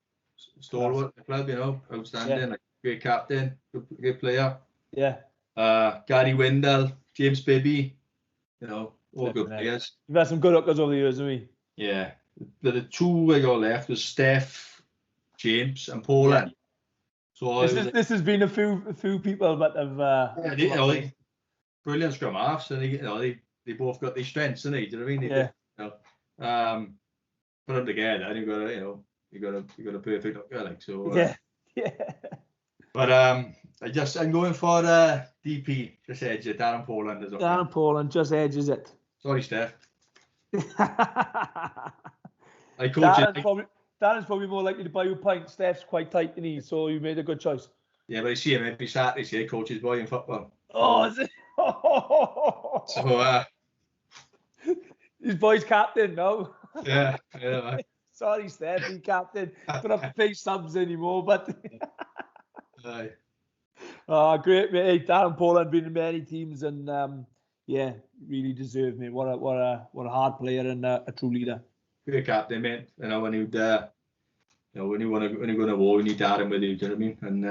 Stalwart at the club, outstanding. Like, great captain, good player. Yeah. Gary Windell, James Bibby, all good players. You've had some good hookers over the years, haven't we? Yeah. The two I got left was Steph, James, and Poland. Yeah. So this has been a few people, but have brilliant scrum halves, and they both got their strengths, and do you know what I mean? Put them together, and you got a perfect hooker, like so. Yeah. But I'm going for DP, just edge it. Darren Poland as well. Darren Poland just edges it. Sorry, Steph. I coach Darren's probably more likely to buy you a pint. Steph's quite tight in these, so you made a good choice. Yeah, but I see him every Saturday, see, coach's boy in football. Oh, is it? So, his boy's captain, no? yeah. Sorry, Steph, he captain. Don't have to pay subs anymore, but... Great, mate. Hey, Darren Poland been in many teams and, yeah, really deserved, mate. What a hard player and a true leader. Great captain, mate. You know, when you'd... when you go to war, you need Darren with you. Do you know what I mean?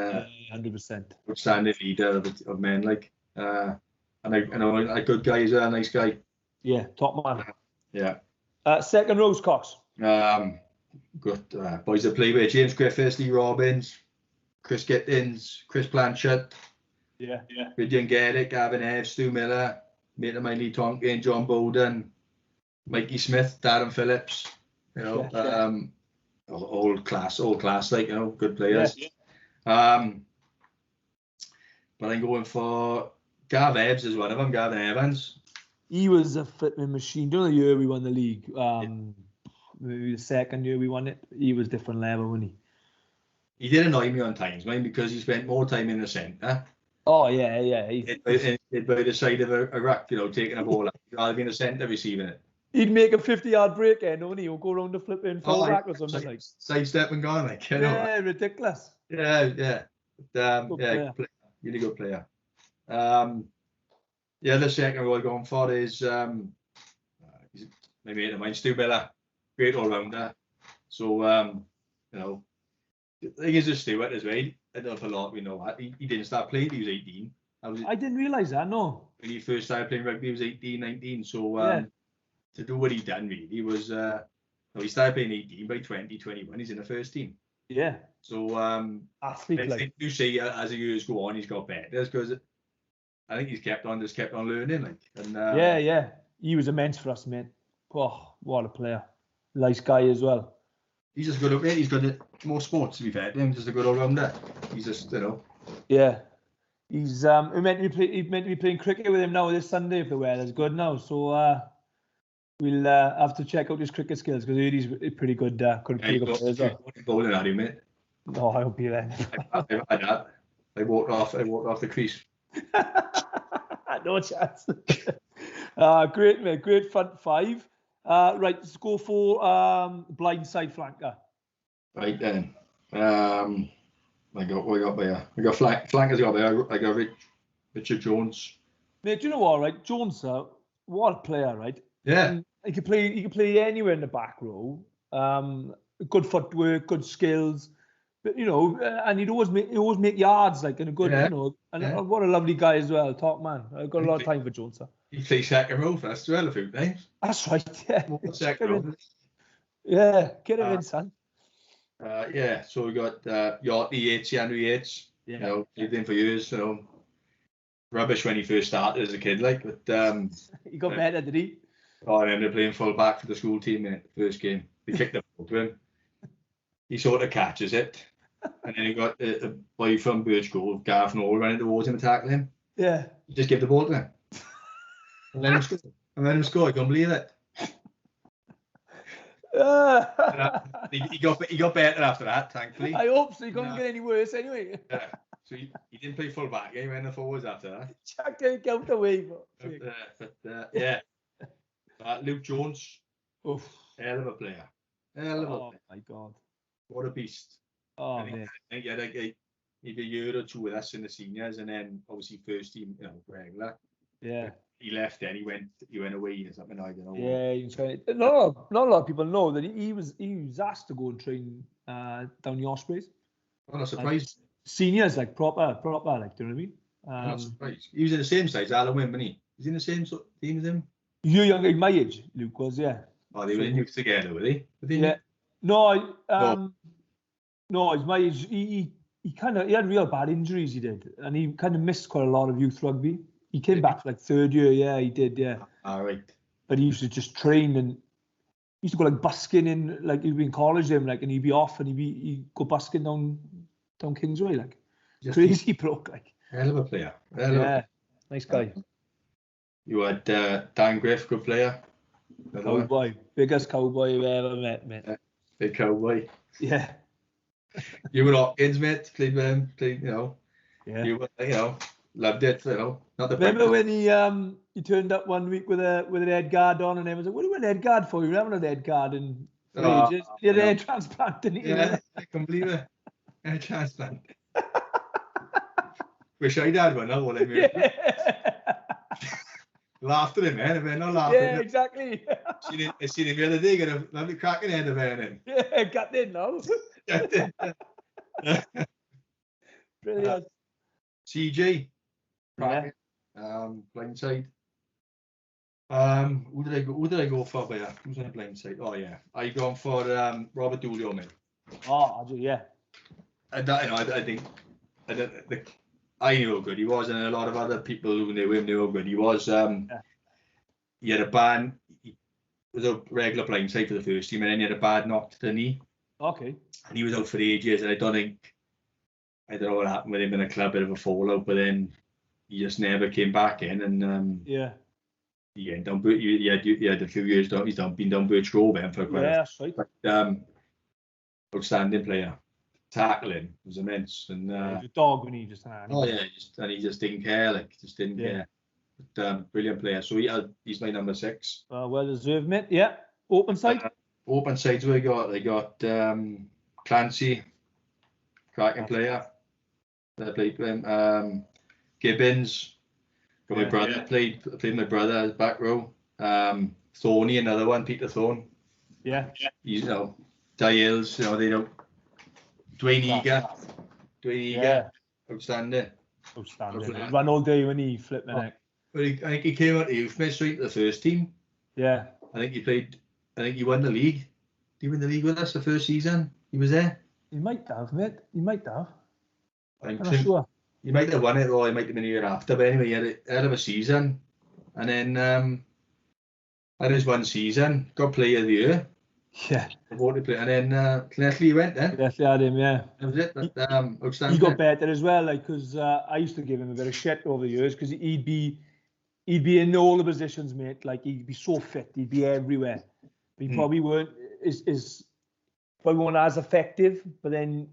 And 100%. Outstanding leader of men, like, and I know a good guy as well, a nice guy. Yeah, top man. Yeah. Second rows, Cox. Good boys that play with James Griffiths, Lee Robbins, Chris Gittins, Chris Blanchard. Yeah. Gideon Garrett, Gavin Eves, Stu Miller, mate of mine Lee Tonkin, John Bowden, Mikey Smith, Darren Phillips. You know, all class, like, you know, good players. Yeah. But I'm going for Gav Ebbs is one of them, Gavin Evans. He was a flipping machine. During the year we won the league, maybe the second year we won it, he was different level, wasn't he? He did annoy me on times, man, because he spent more time in the centre. Oh, yeah. By the side of a ruck, you know, taking a ball out, rather than in the centre receiving it. He'd make a 50-yard break end, wouldn't he? Or go around the flipping full back or something like. Sidestep and gone, like, you know. Yeah, ridiculous. Yeah. Good player. Really good player. The second row I'm going for is he's my mate of mine, Stu Miller, great all-rounder. So you know, the thing is, Stuart as well. I don't know if a lot we know that he didn't start playing. He was 18. I didn't realise that. No. When he first started playing rugby, he was 18, 19. So to do what he done, really, he was. He started playing 18 by 2021. He's in the first team. Yeah. So athlete, like. You see, as the years go on, he's got better because I think he's kept on learning, like. And yeah, he was immense for us, mate. Oh, what a player! Nice guy as well. He's just good. He's good at more sports, to be fair to him. Just a good all-rounder. He's just, you know. Yeah, he's meant to be playing cricket with him now this Sunday if the weather's good now. So we'll have to check out his cricket skills because he's pretty good. Pretty good player as well. Bowling at him, mate. No, I hope you're there. I walked off the crease. No chance. Great, mate. Great front five. Right, let's go for blindside flanker. Right then. We got flankers got there. I got Richard Jones. Mate, do you know what, right? Jones, what a player, right? Yeah. He could play anywhere in the back row. Good footwork, good skills. But you know, and he'd always make yards, like, in a good, you know, and what a lovely guy as well, top man. I've got a lot of time for Jones, sir. He plays second row for us as well a few times. That's right, yeah. Second row. Yeah, get him in, son. So we got Andrew Yates. You know, played in for years. You know, rubbish when he first started as a kid, like, but he got better, did he? Oh, I ended up playing full back for the school team in the first game. They kicked the ball to him. He sort of catches it. And then he got a boy from Birch Grove, Gareth Noel, running towards him and tackling him. Yeah. Just give the ball to him. And let him score. I can't believe it. He got better after that, thankfully. I hope so. He couldn't get any worse anyway. Yeah. So he didn't play full back. He went the forwards after that. Chucked it out the way. Luke Jones. Oof. Hell of a player. Oh my God. What a beast. Oh, I think he had a year or two with us in the seniors, and then obviously first team, you know, regular. Yeah. He left, then he went away or something. I don't know. Yeah, he was trying. Not a lot of people know that he was asked to go and train down the Ospreys. I'm not surprised. Seniors, like proper, like, do you know what I mean? I'm not surprised. He was in the same side as Alan Wim, wasn't he? Was he in the same sort of team as him? You're younger in my age, Luke was, yeah. Oh, they were in youth together, were they? Yeah. No, he's my age. He had real bad injuries, he did, and he kind of missed quite a lot of youth rugby. He came back for like third year, yeah, he did, yeah. All right. But he used to just train and he used to go like busking in, like he'd be in college then, like, and he'd be off and he'd go busking down Kingsway, like. Just crazy bloke, like. Hell of a player. Nice guy. You had Dan Griff, good player. Cowboy, biggest cowboy you've ever met, mate. Big cowboy. Yeah. You were Hopkins, mate. Played with him. Played, Yeah. you were, loved it. Not the Remember practice. when he turned up one week with an head guard on, and everyone was like, "What do you want an head guard for? You haven't had an head guard in for ages. You're a hair transplant, didn't you?" Yeah, I can't believe it. A transplant. Wish I'd had one. Now, Yeah. Laughed at him, man. I not laughing. Yeah, exactly. I seen him the other day. Got a lovely cracking head of hair in. Yeah, got in now. Brilliant. CJ. Yeah. Blindside. Who did I go for there? Who's on the blindside? Oh yeah, I gone for Robert Dugout, mate. Oh, yeah. I think I knew how good he was, and a lot of other people who knew him knew how good he was. He had a bad, he was a regular blindside for the first team, and then he had a bad knock to the knee. Okay. And he was out for ages, and I don't know what happened with him in the club, bit of a fallout, but then he just never came back in, and Yeah. he had a few years down. He's been down Birch Grove then for quite that's right. outstanding player. Tackling was immense, and He was a dog when he just. he just didn't care, didn't care. But, brilliant player. So he's my number 6. Well deserved, mate. Yeah. Open side. Open sides we got. They got Clancy, cracking player. That played with him. Gibbons. Got my brother. Played my brother back row. Thorny, another one. Peter Thorne. Yeah. He's Dials. They don't. Dwayne Eager. Yeah. Outstanding. Ran all day when he flipped my neck. But I think he came out to youth mate straight to the first team. Yeah. I think he won the league. Did he win the league with us the first season? He was there? He might have, mate. He might have. I'm not sure. He might have won it, or he might have been a year after. But anyway, he had a hell of a season. And then had his one season, got player of the year. Yeah. And then Connectley went then. Connectley had him, yeah. That was it. But, outstanding. He got better as well, because I used to give him a bit of shit over the years, because he'd be in all the positions, mate. Like, he'd be so fit, he'd be everywhere. But he probably weren't as effective. But then,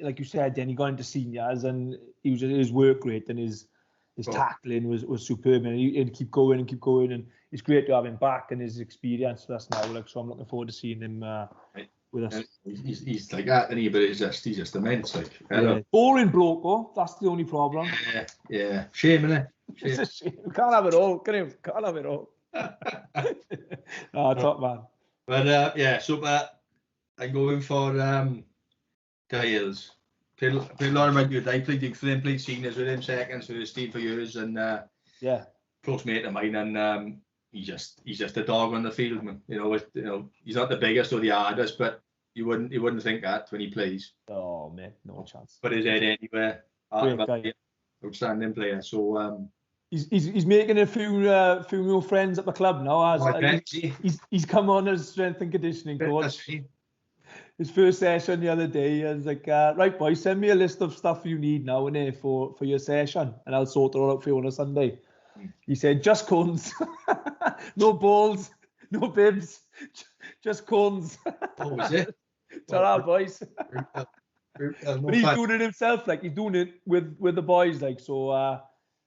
like you said, then he got into seniors, and his work rate and his tackling was superb, and he'd keep going, and it's great to have him back and his experience with us now. So I'm looking forward to seeing him with us. He's like that, and but he's just immense. Boring bloke, though. That's the only problem. Yeah. Shame, innit? It's a shame. We can't have it all, can you? Can't have it all. Top man. But super. I'm going for Giles. Played a lot of rugby. I played youth for him, played seniors with him, seconds for his team for years, and close mate of mine, and he's just a dog on the field, man. He's not the biggest or the hardest, but you wouldn't think that when he plays. Oh man, no chance. Put his head anywhere. Outstanding player. So he's making a few new friends at the club now. He's come on as strength and conditioning coach. His first session the other day, I was like, right, boys, send me a list of stuff you need now and there for your session, and I'll sort it all out for you on a Sunday. He said, just cones. No balls, no bibs, just cones. What was it? Ta-ra, boys. But he's doing it himself, like, he's doing it with the boys, like, so,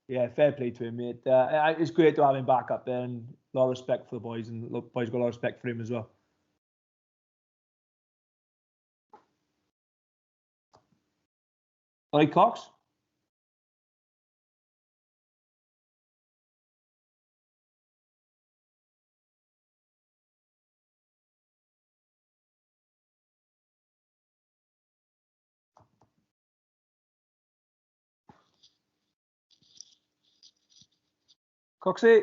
fair play to him, mate. It's great to have him back up there, and a lot of respect for the boys, and the boys got a lot of respect for him as well. Right, Cox? Coxie?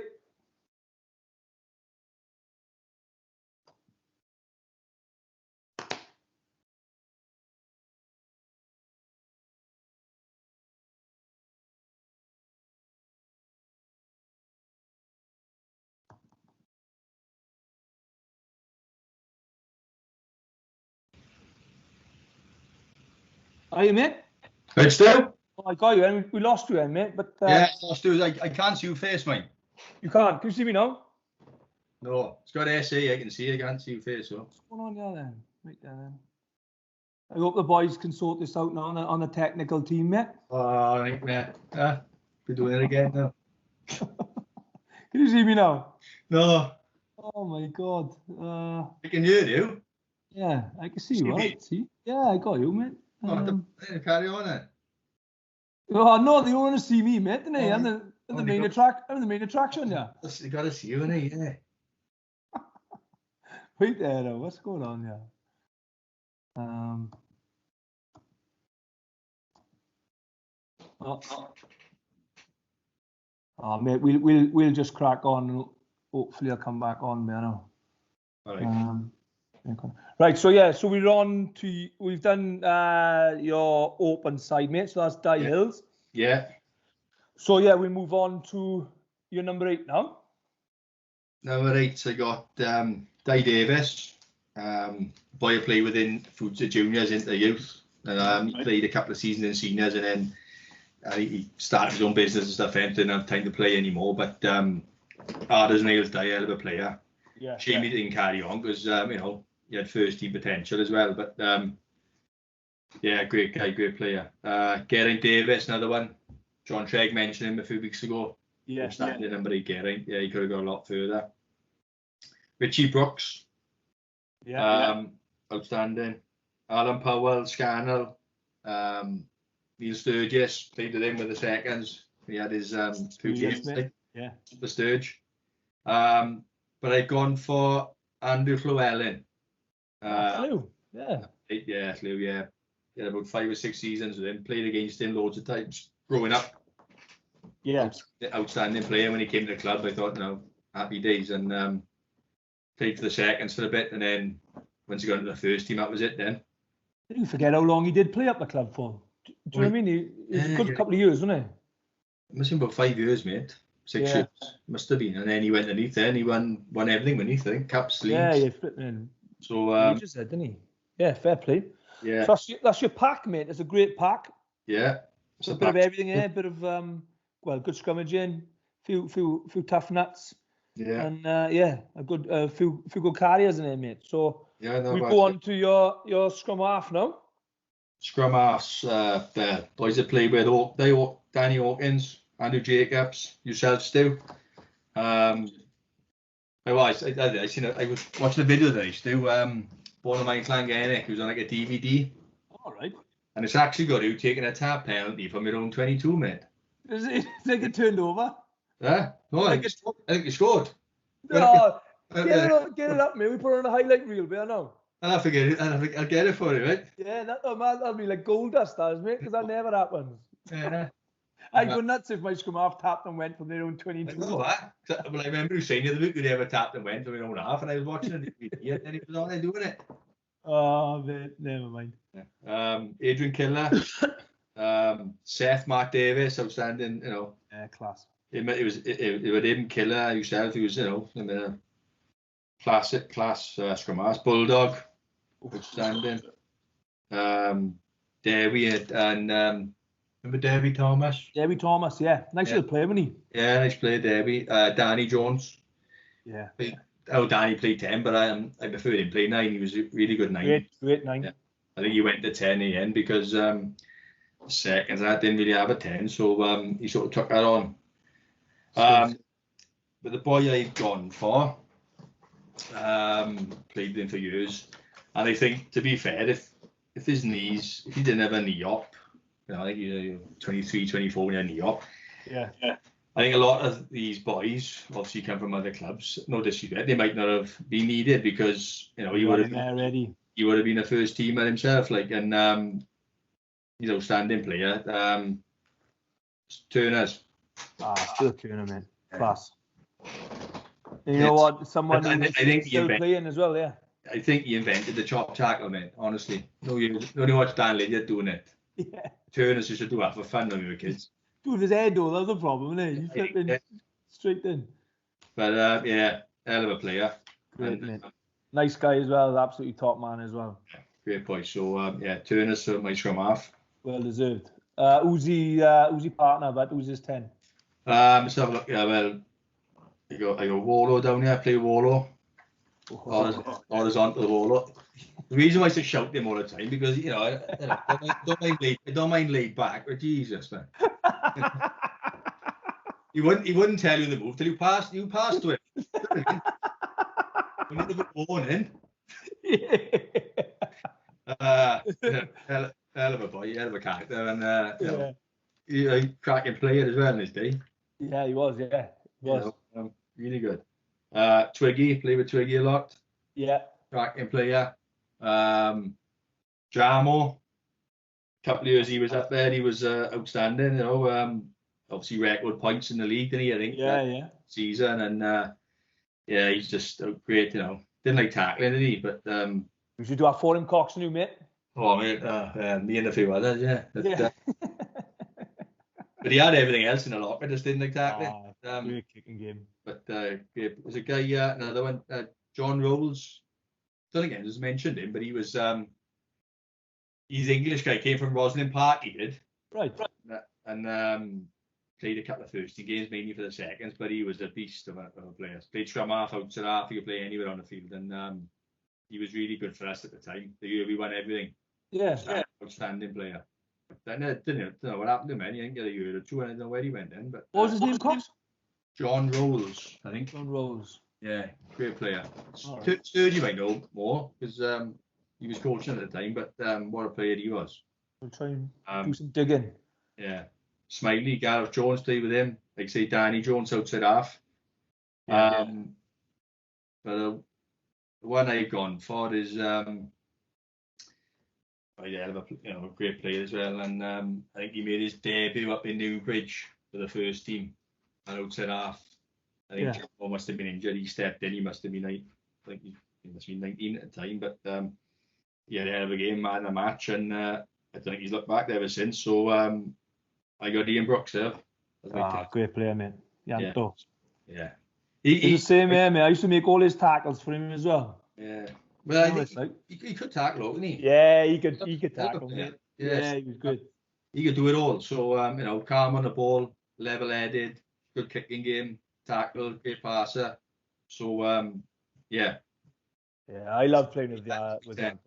Are you, mate? Right, still? Oh, I got you, and we lost you, mate. But lost you. I can't see your face, mate. You can't. Can you see me now? No, it's got SA. I can see. I can't see your face. So. What's going on there then? Right there then. I hope the boys can sort this out now on the technical team, mate. Oh, right, mate. We're doing it again now. Can you see me now? No, Oh my God. I can hear you. Yeah, I can see See you, me? right? See? Yeah, I got you, mate. Carry on then. Oh no, they don't want to see me, mate, don't they? Oh, I'm the oh, main you I'm the main attraction, yeah. You got to see you, innit? Yeah. Wait there now, what's going on here? Oh, mate, we'll just crack on. Hopefully, I'll come back on, man. All right. Okay. Right, so yeah, so we've done your open side, mate. So that's Dye Hills. Yeah. So yeah, we move on to your number 8 now. Number 8, I got Dye Davis. Boy I played within Foods Juniors into youth. He played a couple of seasons in seniors, and then he started his own business and stuff. And didn't have time to play anymore. But hard as nails, Dye, hell of a player. Yeah. Shame he didn't carry on because he had first team potential as well. But yeah, great guy, great player. Geraint Davis, another one. John Trigg mentioned him a few weeks ago. Yeah. Starting at number 8, Geraint. Yeah, he could have gone a lot further. Richie Brooks. Outstanding. Alan Powell, Scannell, Neil Sturgis, played with him with the seconds. He had his 2 games for Sturge. But I've gone for Andrew Llewellyn. Flew. Yeah, Llew, yeah. He had about 5 or 6 seasons with him. Played against him loads of times growing up. Yeah. Outstanding player. When he came to the club, I thought, happy days. And played for the seconds for a bit, and then once he got into the first team, that was it then. You forget how long he did play up the club for. Do you know what I mean? It was a good couple of years, wasn't it? It must have been about 5 years, mate. 6 years. Must have been. And then he went underneath there and he won everything underneath, I think. Caps, sleeves. Yeah, flipping. So, he just said, didn't he? Yeah, fair play. Yeah. So that's your pack, mate. It's a great pack. Yeah. It's a bit of everything in, a bit of good scrummaging, few tough nuts. Yeah. And a good few good carriers in there, mate. So we go on to your scrum half now. Scrum halves, the boys that play with Danny Hawkins, Andrew Jacobs, yourself, Stu. I was watching a video today, Stu. Born of mine, Clanganick, who's on like a DVD. All right. And it's actually got you taking a tap penalty from your own 22, mate. Is it get turned over? Yeah. No, I think you scored. No, get it up, mate. We put it on a highlight reel, but I know. I'll forget it. I'll get it for you, right? Yeah, that'll be like gold dust, mate, because that never happens. Yeah. I'd go nuts if my scrum half tapped and went from their own 22. I know that. Well, I remember you saying the other week you ever tapped and went from their own half, and I was watching it, and he was on there doing it. Oh, mate, never mind. Yeah. Adrian Killer, Seth, Mark Davis, outstanding, Yeah, class. It was him, Killer, yourself, he was, class scrum half. Bulldog, outstanding. Derby and remember Derby Thomas? Derby Thomas, yeah. Nice little player, wasn't he? Yeah, nice player, Derby. Danny Jones. Yeah. Danny played 10, but I preferred him play 9. He was a really good 9. Great 9. Yeah. I think he went to 10 in the end because seconds and that didn't really have a 10, so he sort of took that on. But the boy I've gone for, played with him for years, and I think, to be fair, if his knees, if he didn't have a knee op, I think you're 23, 24 when you have a knee op. Yeah. I think a lot of these boys obviously come from other clubs. No disrespect, they might not have been needed because he would have been a first teamer himself, and he's an outstanding player. Turners. Still Turner, man. Class. And you know what? Someone I think still playing as well, yeah. I think he invented the chop tackle, man. Honestly, nobody watched Dan Lydiard doing it. Yeah. Turners used to do that for fun when we were kids. Dude, his head though, that's the problem, isn't it? He's flipping straight in. But yeah, hell of a player. Great, mate. Nice guy as well, absolutely top man as well. Great point. So yeah, Turners my scrum half. Well deserved. Uzi partner, but Uzi's 10. Let's have a look. Yeah, well, I go Warlow down here. I play Warlow. horizontal the ball. The reason why I used to shout him all the time because I don't mind laid back, but Jesus man, he wouldn't tell you the move till you passed to him. You need a bit warning. Hell of a boy, hell of a character, and he's a cracking player as well in his day. Yeah, he was. Yeah, he was. Really good. Twiggy, played with Twiggy a lot. Yeah. Cracking player. Jamo, couple of years he was up there, he was outstanding, obviously record points in the league, didn't he, I think, yeah. season, and he's just great, didn't like tackling, did he, but we should do our forum Cox new mate. Oh mate, me and a few others, yeah. But he had everything else in the locker, just didn't like tackling. Great kicking game. But there's a guy, another one, John Rolls, I don't think I just mentioned him, but he was he's an English guy, came from Roslyn Park, he did. Right. And played a couple of first team games, mainly for the seconds, but he was a beast of a player. Played scrum half, outside half, he could play anywhere on the field, and he was really good for us at the time. The year we won everything. Yeah. Outstanding player. But didn't know what happened to him, man. He didn't get a year or two, I don't know where he went then. But what was his name, Cox? John Rolls, I think. John Rolls. Yeah, great player. Right. Sturdy might know more, because he was coaching at the time, but what a player he was. We'll try and do some digging. Yeah. Smiley, Gareth Jones played with him. Like say Danny Jones outside half. Yeah. But the one I've gone for is a great player as well, and I think he made his debut up in Newbridge for the first team and outside half. I think Joe must have been injured. He stepped in. He must have been he must have been 19 at the time, but he had a hell of a game, man, in the match, and I don't think he's looked back there ever since. So I got Ian Brooks there. Great player, mate. Yeah. He's the same here, mate. I used to make all his tackles for him as well. Yeah. Well, I think he could tackle, couldn't he? Yeah, he could tackle, mate. Yeah, he was good. He could do it all. So, calm on the ball, level-headed, good kicking game, tackle, great passer. So, yeah. Yeah, I love playing with him.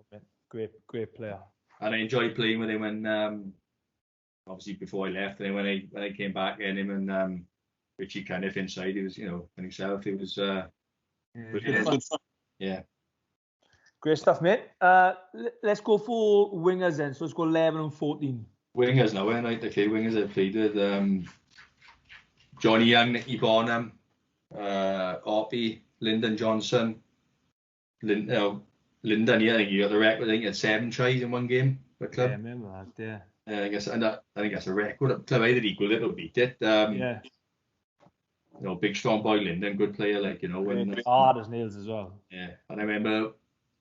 Great player. And I enjoyed playing with him when, obviously before I left, and then when I came back in him and Richie Cunniff inside, he was, and himself, he was good fun. Yeah. Great stuff, mate. Let's go for wingers then. So let's go 11 and 14. Wingers now, right? Okay, wingers I've played with. Johnny Young, Nicky Bonham, Oppie, Lyndon Johnson. Lyndon, yeah, I think you got the record. I think he had 7 tries in one game for club. Yeah, I remember that, yeah. I guess, and I think that's a record at club. Either equal it or beat it. Yeah. Big strong boy Lyndon, good player, when hard as nails as well. Yeah, and I remember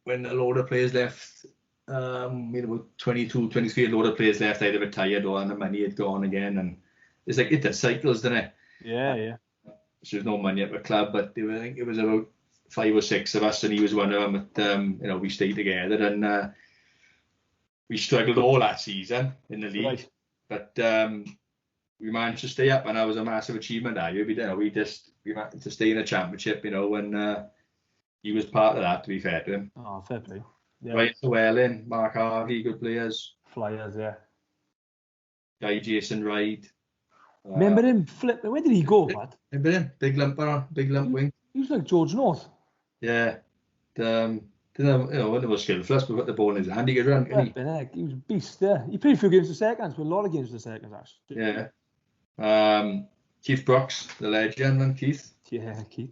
when a load of players left, about 22, 23, a load of players left, either retired or and the money had gone again, and it's like it does cycles, doesn't it? Yeah. So there's no money at the club, but I think it was about 5 or 6 of us, and he was one of them. But we stayed together, and we struggled all that season in the league, right. But we managed to stay up, and that was a massive achievement that year. We managed to stay in the championship, and he was part of that, to be fair to him. Oh, fair play. Yeah. Ryan Llewellyn, Mark Harvey, good players. Flyers, yeah. Guy Jason Ride. Remember him? Where did he go, Matt? Remember him? Big lump wing. He was like George North. Yeah. When it was skillful, but put the ball in his hand, he could run, couldn't he? He was a beast, yeah. He played a few games for seconds, but a lot of games for seconds, actually. Yeah. Keith Brooks, the legend, and Keith. Yeah, Keith.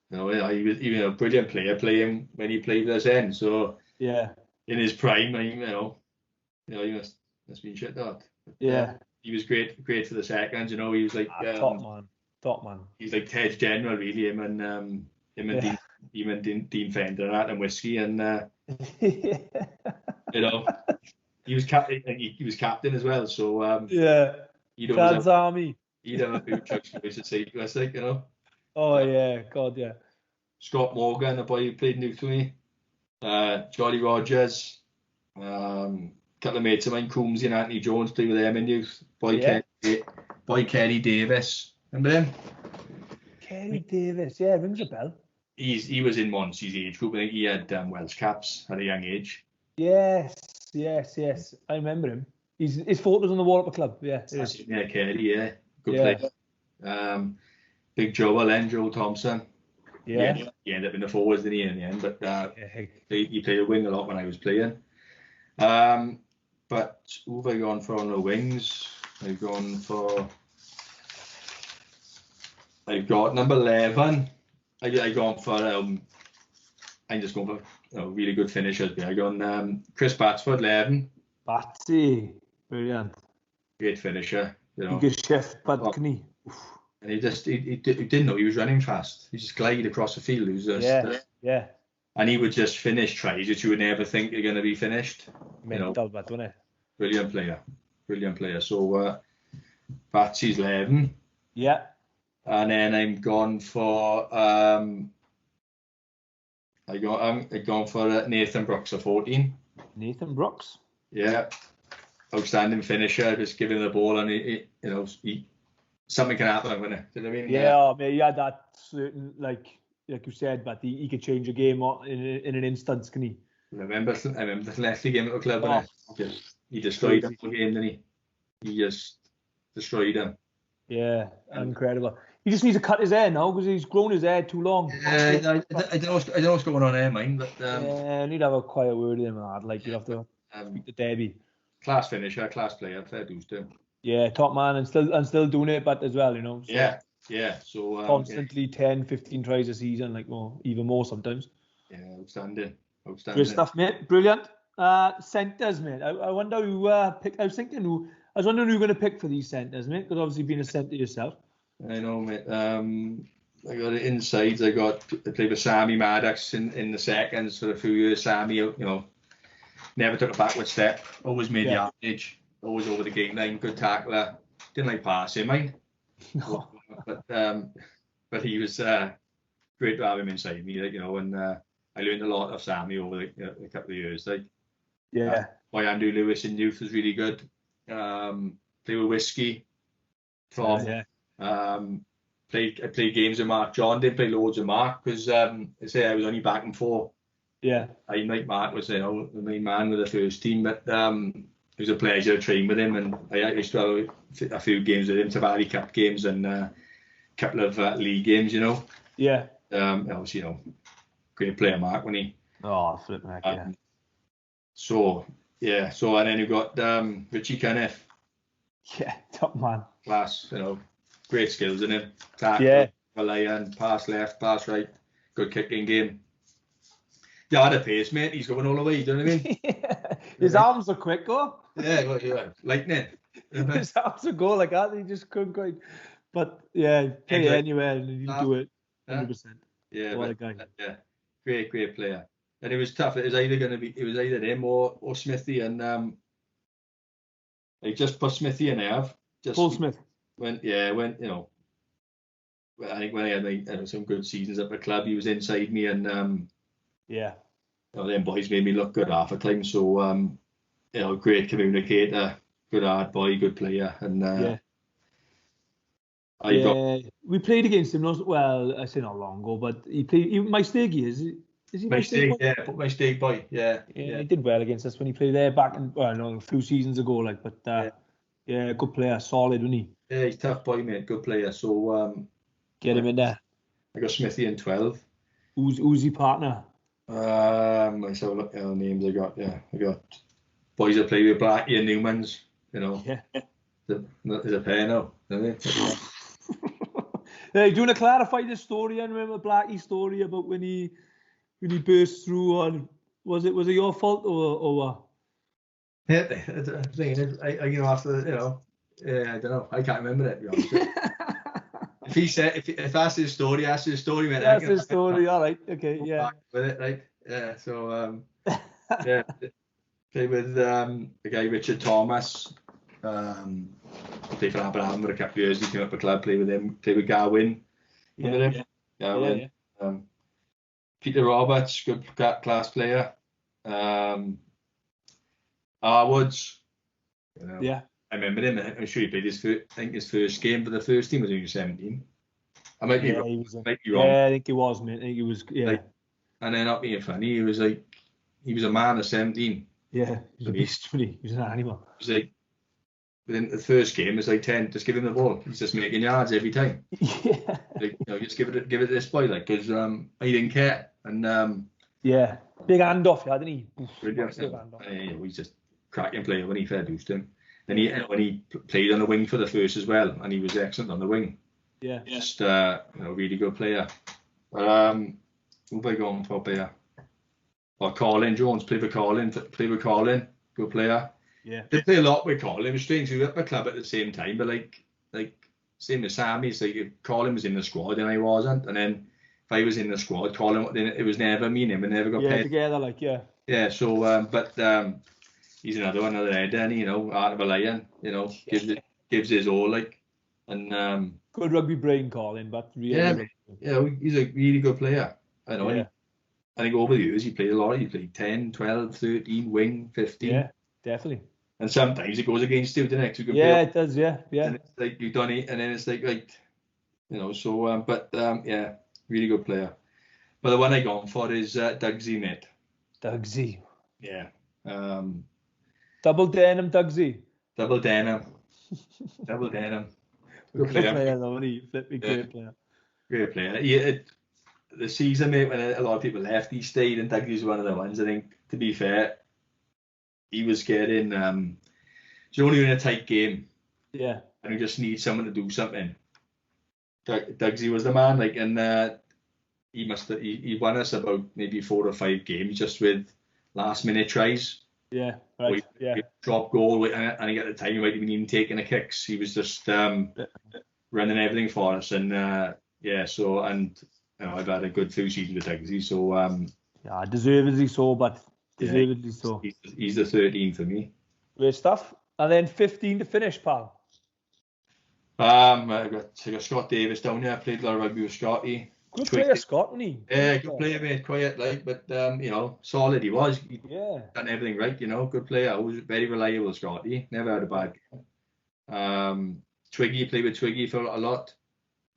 He was even a brilliant player playing when he played with us then. So yeah, in his prime, he must be shit out. Yeah, he was great for the seconds. He was like top man. He's like Ted General, really. Him and Dean Fender and that, and whiskey, and he was captain. He was captain as well. So Dad's army. He'd have a few chucks to say to us, Oh yeah, God yeah. Scott Morgan, a boy who played new to me. Jolly Rogers. Couple of mates of mine, Coombsy and Anthony Jones, played with them in youth. Boy Kerry Davis. Remember him? Kerry Davis, yeah, rings a bell. he was in Monsi's age group. I think he had Welsh caps at a young age. Yes. I remember him. His photos on the wall at the club. Yeah. Yeah, Kerry, yeah. Good Yeah. player. Big Joe Thompson. Yeah. He ended up in the forwards, didn't he, in the end? But Yeah. he played a wing a lot when I was playing. But who have I gone for on the wings? I've got number 11. I gone for I'm just going for really good finishers. I gone Chris Batsford 11. Batsy, brilliant. Great finisher. He could shift, but can he? And he didn't know he was running fast. He just glided across the field. He was just, yeah. And he would just finish tries that you would never think are going to be finished. Mental, but wasn't it? Brilliant player. So Batsy's 11. Yeah. And then I'm gone for I gone for Nathan Brooks at 14. Nathan Brooks. Yeah, outstanding finisher. Just giving the ball, and something can happen, wouldn't it? Do you know what I mean? Yeah, I mean, he had that certain like you said, but he could change a game in an instant, can he? I remember the Leslie game at the club, and he destroyed him the game, didn't he? He just destroyed him. Yeah, incredible. He just needs to cut his hair now because he's grown his hair too long. Yeah, I don't know what's going on there, mine, but I need to have a quiet word with him, lad. Like you have to speak to Debbie. Class finisher, class player, fair dues to him. Yeah, top man, and still doing it, but as well, So yeah. So constantly 10, 15 tries a season, like even more sometimes. Yeah, outstanding. Good stuff, mate. Brilliant. Centres, mate. I wonder who pick. I was wondering who you're going to pick for these centres, mate. Because obviously being a centre yourself. I know, mate. I got it insides. I played with Sammy Maddox in the seconds for a few years. Sammy, never took a backward step. Always made yardage. Always over the game line. Good tackler. Didn't like passing, mate. No. But he was great to have him inside me, and I learned a lot of Sammy over a couple of years. Boy, Andrew Lewis in youth was really good. Played with Whiskey. I played games with Mark John. Didn't play loads with Mark because I was only back and forth. Yeah. I think Mark was the main man with the first team, but it was a pleasure to train with him, and I used to have a few games with him, Tavali Cup games and a couple of league games, Yeah. Obviously, great player, Mark, when he. Oh, flip Mark, yeah. So and then you've got Richie Cunniff. Yeah, top man. Class, great skills in him. Tackle, lion, pass left, pass right, good kicking game. Yeah, had a pace, mate. He's going all the way. Do you know what I mean? His arms are quick, go. Yeah, lightning. His arms are go like that. He just couldn't quite. But yeah, play anywhere and you do it 100%. Yeah, what a guy. Yeah, great player. And it was tough. It was either him or Smithy, and I just put Smithy in there. Paul Smith. I think when I had some good seasons at the club, he was inside me, and them boys made me look good half the time. So great communicator, good hard boy, good player, and we played against him. I say not long ago, but he played. My Steggy is he? My Steg boy, yeah. He did well against us when he played there back in a few seasons ago. Good player, solid, wasn't he? Yeah, he's a tough boy, mate. Good player. So get him in there. I got Smithy in 12. Who's your partner? Let's have a look at the names I got. Yeah, I got boys that play with Blackie and Newmans. Yeah. There's a pair now, isn't it? Hey, do you want to clarify this story? I remember Blackie's story about when he burst through. On was it your fault or what? Yeah, the thing is, I I don't know. I can't remember it. To be honest. If that's his story, mate. That's his story. All right. Okay. Yeah. With it, right? Yeah. So play with the guy Richard Thomas. Played for Abraham for a couple of years. He came up a club. Played with him. Played with Garwin. Yeah. Peter Roberts, good class player. Arwoods. Yeah. I remember him. I'm sure he played his first game for the first team was when he was 17. I might be Yeah, wrong. he was. Might be wrong. Yeah, I think he was, mate. I think he was. Yeah. Like, and then not being funny, he was a man of 17. Yeah, he was a beast, really. He was an animal. It was like, within the first game, it's like 10, just give him the ball. He's just making yards every time. Yeah. Like, just give it to this boy, like, because he didn't care. And yeah, big handoff, hadn't he? He's just cracking player when he fair used to him. Then when he played on the wing for the first as well, and he was excellent on the wing. Yeah. Just really good player. But who have I gone for player? Or Colin Jones, play with Colin, good player. Yeah. They play a lot with Colin. It was strange we were at the club at the same time, but like same as Sammy, it's like Colin was in the squad and I wasn't, and then if I was in the squad, Colin, then it was never me and him, we never got paid. Together, like Yeah, so but he's another header, and art of a lion, gives his all, like, and good rugby brain, Colin, but really he's a really good player. I know. Yeah. I think over the years he played a lot. He played 10, 12, 13, wing, 15. Yeah, definitely. And sometimes it goes against you the next. It does. Yeah. And it's like you've done it, and then it's like so. But really good player. But the one I gone for is Dugsy, mate. Dugsy. Yeah. Double denim, Dugsy. Double denim. Good player, though, isn't he? Flipping great player. Great player. Yeah, the season, mate, when a lot of people left, he stayed, and Dugsy was one of the ones. I think, to be fair, he was getting. You're only in a tight game. Yeah. And you just need someone to do something. Dugsy was the man, like, and he won us about maybe 4 or 5 games just with last minute tries. Yeah, right. Drop goal, and at the time he might have been even taking the kicks. He was just running everything for us, and So I've had a good few seasons with Dugsy, so deservedly so, but deservedly so. He's the 13 for me. Great stuff. And then 15 to finish, pal. I got Scott Davis down here. I played a lot of rugby with Scotty. Good player, Scott, wasn't he? Yeah, good player, mate. Quiet, like, but solid he was. He done everything right, good player. Always very reliable, Scotty. Never had a bad game. Twiggy, played with Twiggy for a lot.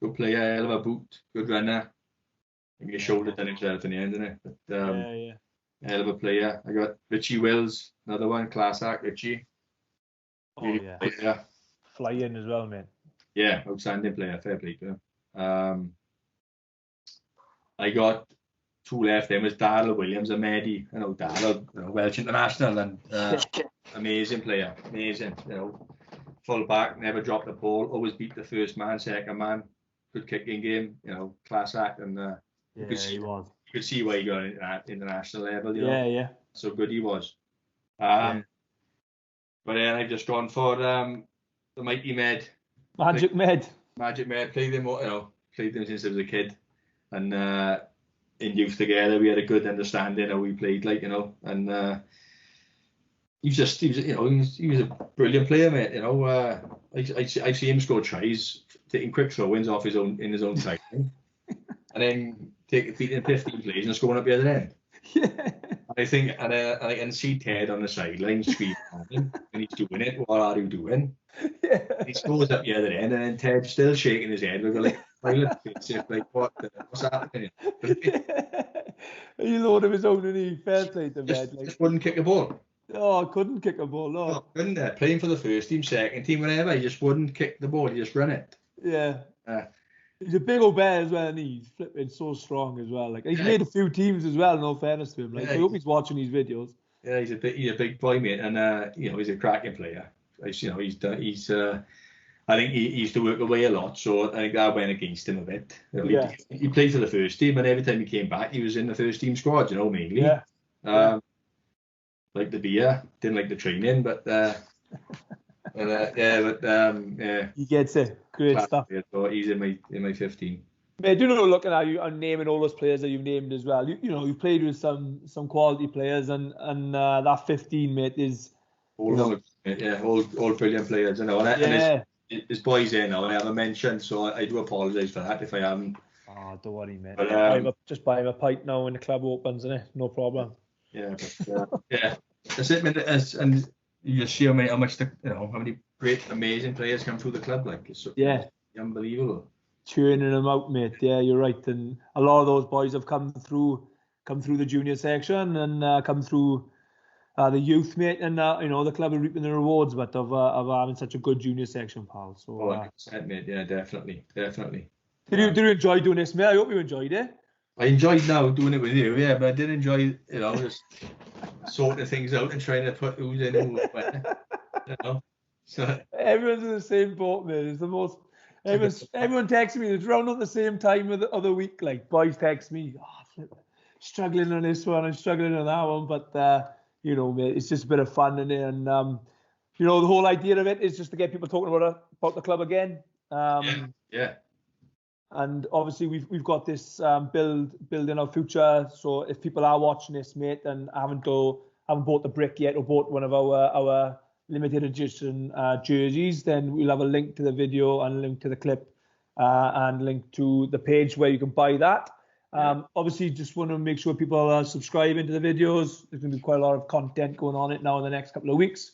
Good player, hell of a boot, good runner. Maybe his shoulder done himself in the end, didn't it? But hell of a player. I got Richie Wills, another one, class act, Richie. Flying as well, man. Yeah, outstanding player, fair play to him. I got 2 left. Then was Darrell Williams and Mehdi. Darrell, Welsh international, and amazing player, amazing. Full back, never dropped the ball, always beat the first man, second man. Good kicking game, class act, and he was. You could see why he got at international level. So good he was. But then I've just gone for the mighty Med. Magic Med. Played them, played them since I was a kid, and in youth together we had a good understanding how we played, and he was a brilliant player, mate. I see him score tries, taking quick throw-ins off his own side, and then beating 15 plays and scoring up the other end. Yeah. I think, and I can see Ted on the sideline screaming at him, and he's doing it. What are you doing? Yeah. He scores up the other end, and then Ted's still shaking his head. We're like, what's happening? He thought of his own, and he fair play to Med. Just wouldn't kick a ball. Oh, couldn't kick a ball, no. Oh, couldn't they? Playing for the first team, second team, whatever, he just wouldn't kick the ball. He just run it. Yeah. He's a big old bear as well, and he's flipping so strong as well. Like, he's made a few teams as well, no fairness to him. Like, I hope he's watching these videos. Yeah, he's a big boy, mate, and he's a cracking player. I think he used to work away a lot, so I think that went against him a bit. He played for the first team, and every time he came back, he was in the first team squad, mainly. Yeah. Like the beer, didn't like the training, but he gets it. Great stuff. So he's in my 15. Mate, looking at you and naming all those players that you've named as well. You played with some quality players, and that 15, mate, is all brilliant players, And his boys there now, I haven't mentioned, so I do apologise for that if I haven't. Oh, don't worry, mate. But, just buy him a pint now when the club opens, innit? No problem. Yeah, but that's it, mate. And you just see how many great, amazing players come through the club. Like, it's unbelievable. churning them out, mate. Yeah, you're right. And a lot of those boys have come through the junior section and come through the youth, mate. And the club are reaping the rewards, but of having such a good junior section, pal. So, 100%, mate. Yeah, definitely. Did you enjoy doing this, mate? I hope you enjoyed it. I enjoyed now doing it with you, yeah, but I did enjoy, just sorting things out and trying to put who's in who where, So everyone's in the same boat, mate. It's the most. Everyone texts me. It's around at the same time of the other week. Like boys text me, struggling on this one, I'm struggling on that one, but mate, it's just a bit of fun in it, and the whole idea of it is just to get people talking about the club again. Yeah. And obviously we've got this building our future. So if people are watching this, mate, and haven't bought the brick yet or bought one of our limited edition jerseys, then we'll have a link to the video and a link to the clip and link to the page where you can buy that. Obviously, just want to make sure people are subscribing to the videos. There's going to be quite a lot of content going on it now in the next couple of weeks.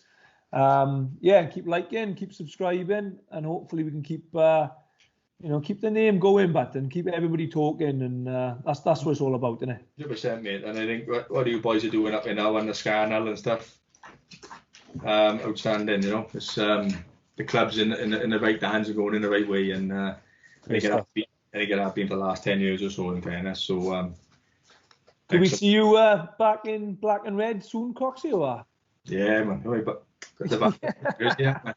Keep liking, keep subscribing, and hopefully we can keep the name going, and keep everybody talking, and that's what it's all about, isn't it? 100%, mate. And I think what you boys are doing up in now on the scannel and stuff, outstanding. It's the club's in the right hands and going in the right way, and they get happy for the last 10 years or so, in fairness. So, do we see you back in black and red soon, Coxie, or? Yeah, man. Right, but the back. Yeah, man.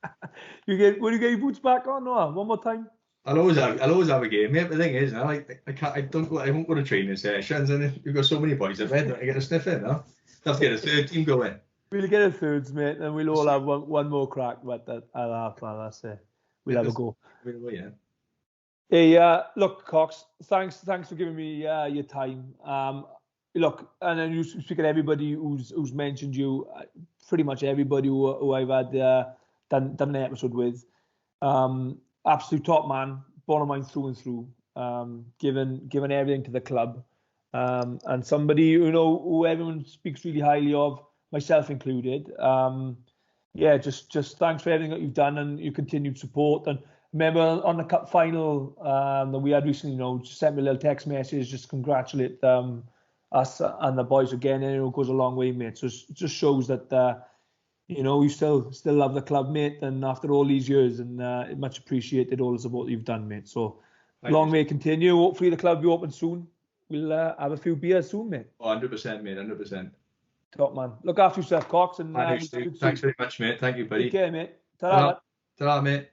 Will you get your boots back on, or one more time? I'll always have a game, mate. The thing is, I won't go to training sessions, and you've got so many boys at red. I get a sniff in, no? Have to get a third team going. We'll get a thirds, mate, and we'll all have one more crack. But that's it. We'll have a go. Yeah. Hey, look, Cox. Thanks for giving me your time. Look, and then you speak of everybody who's mentioned you. Pretty much everybody who I've had done an episode with. Absolute top man, born of mine through and through. Given everything to the club, and somebody who everyone speaks really highly of, myself included. Just thanks for everything that you've done and your continued support. And remember on the cup final that we had recently, just sent me a little text message, just congratulate us and the boys again, and it goes a long way, mate. So it just shows that you still love the club, mate, and after all these years, and much appreciated all the support you've done, mate. So long may it continue. Hopefully the club will be open soon. We'll have a few beers soon, mate. 100%, mate. 100%. Top man. Look after yourself, Cox. And thanks very much, mate. Thank you, buddy. Take care, mate. Ta-ra, Ta-ra, mate.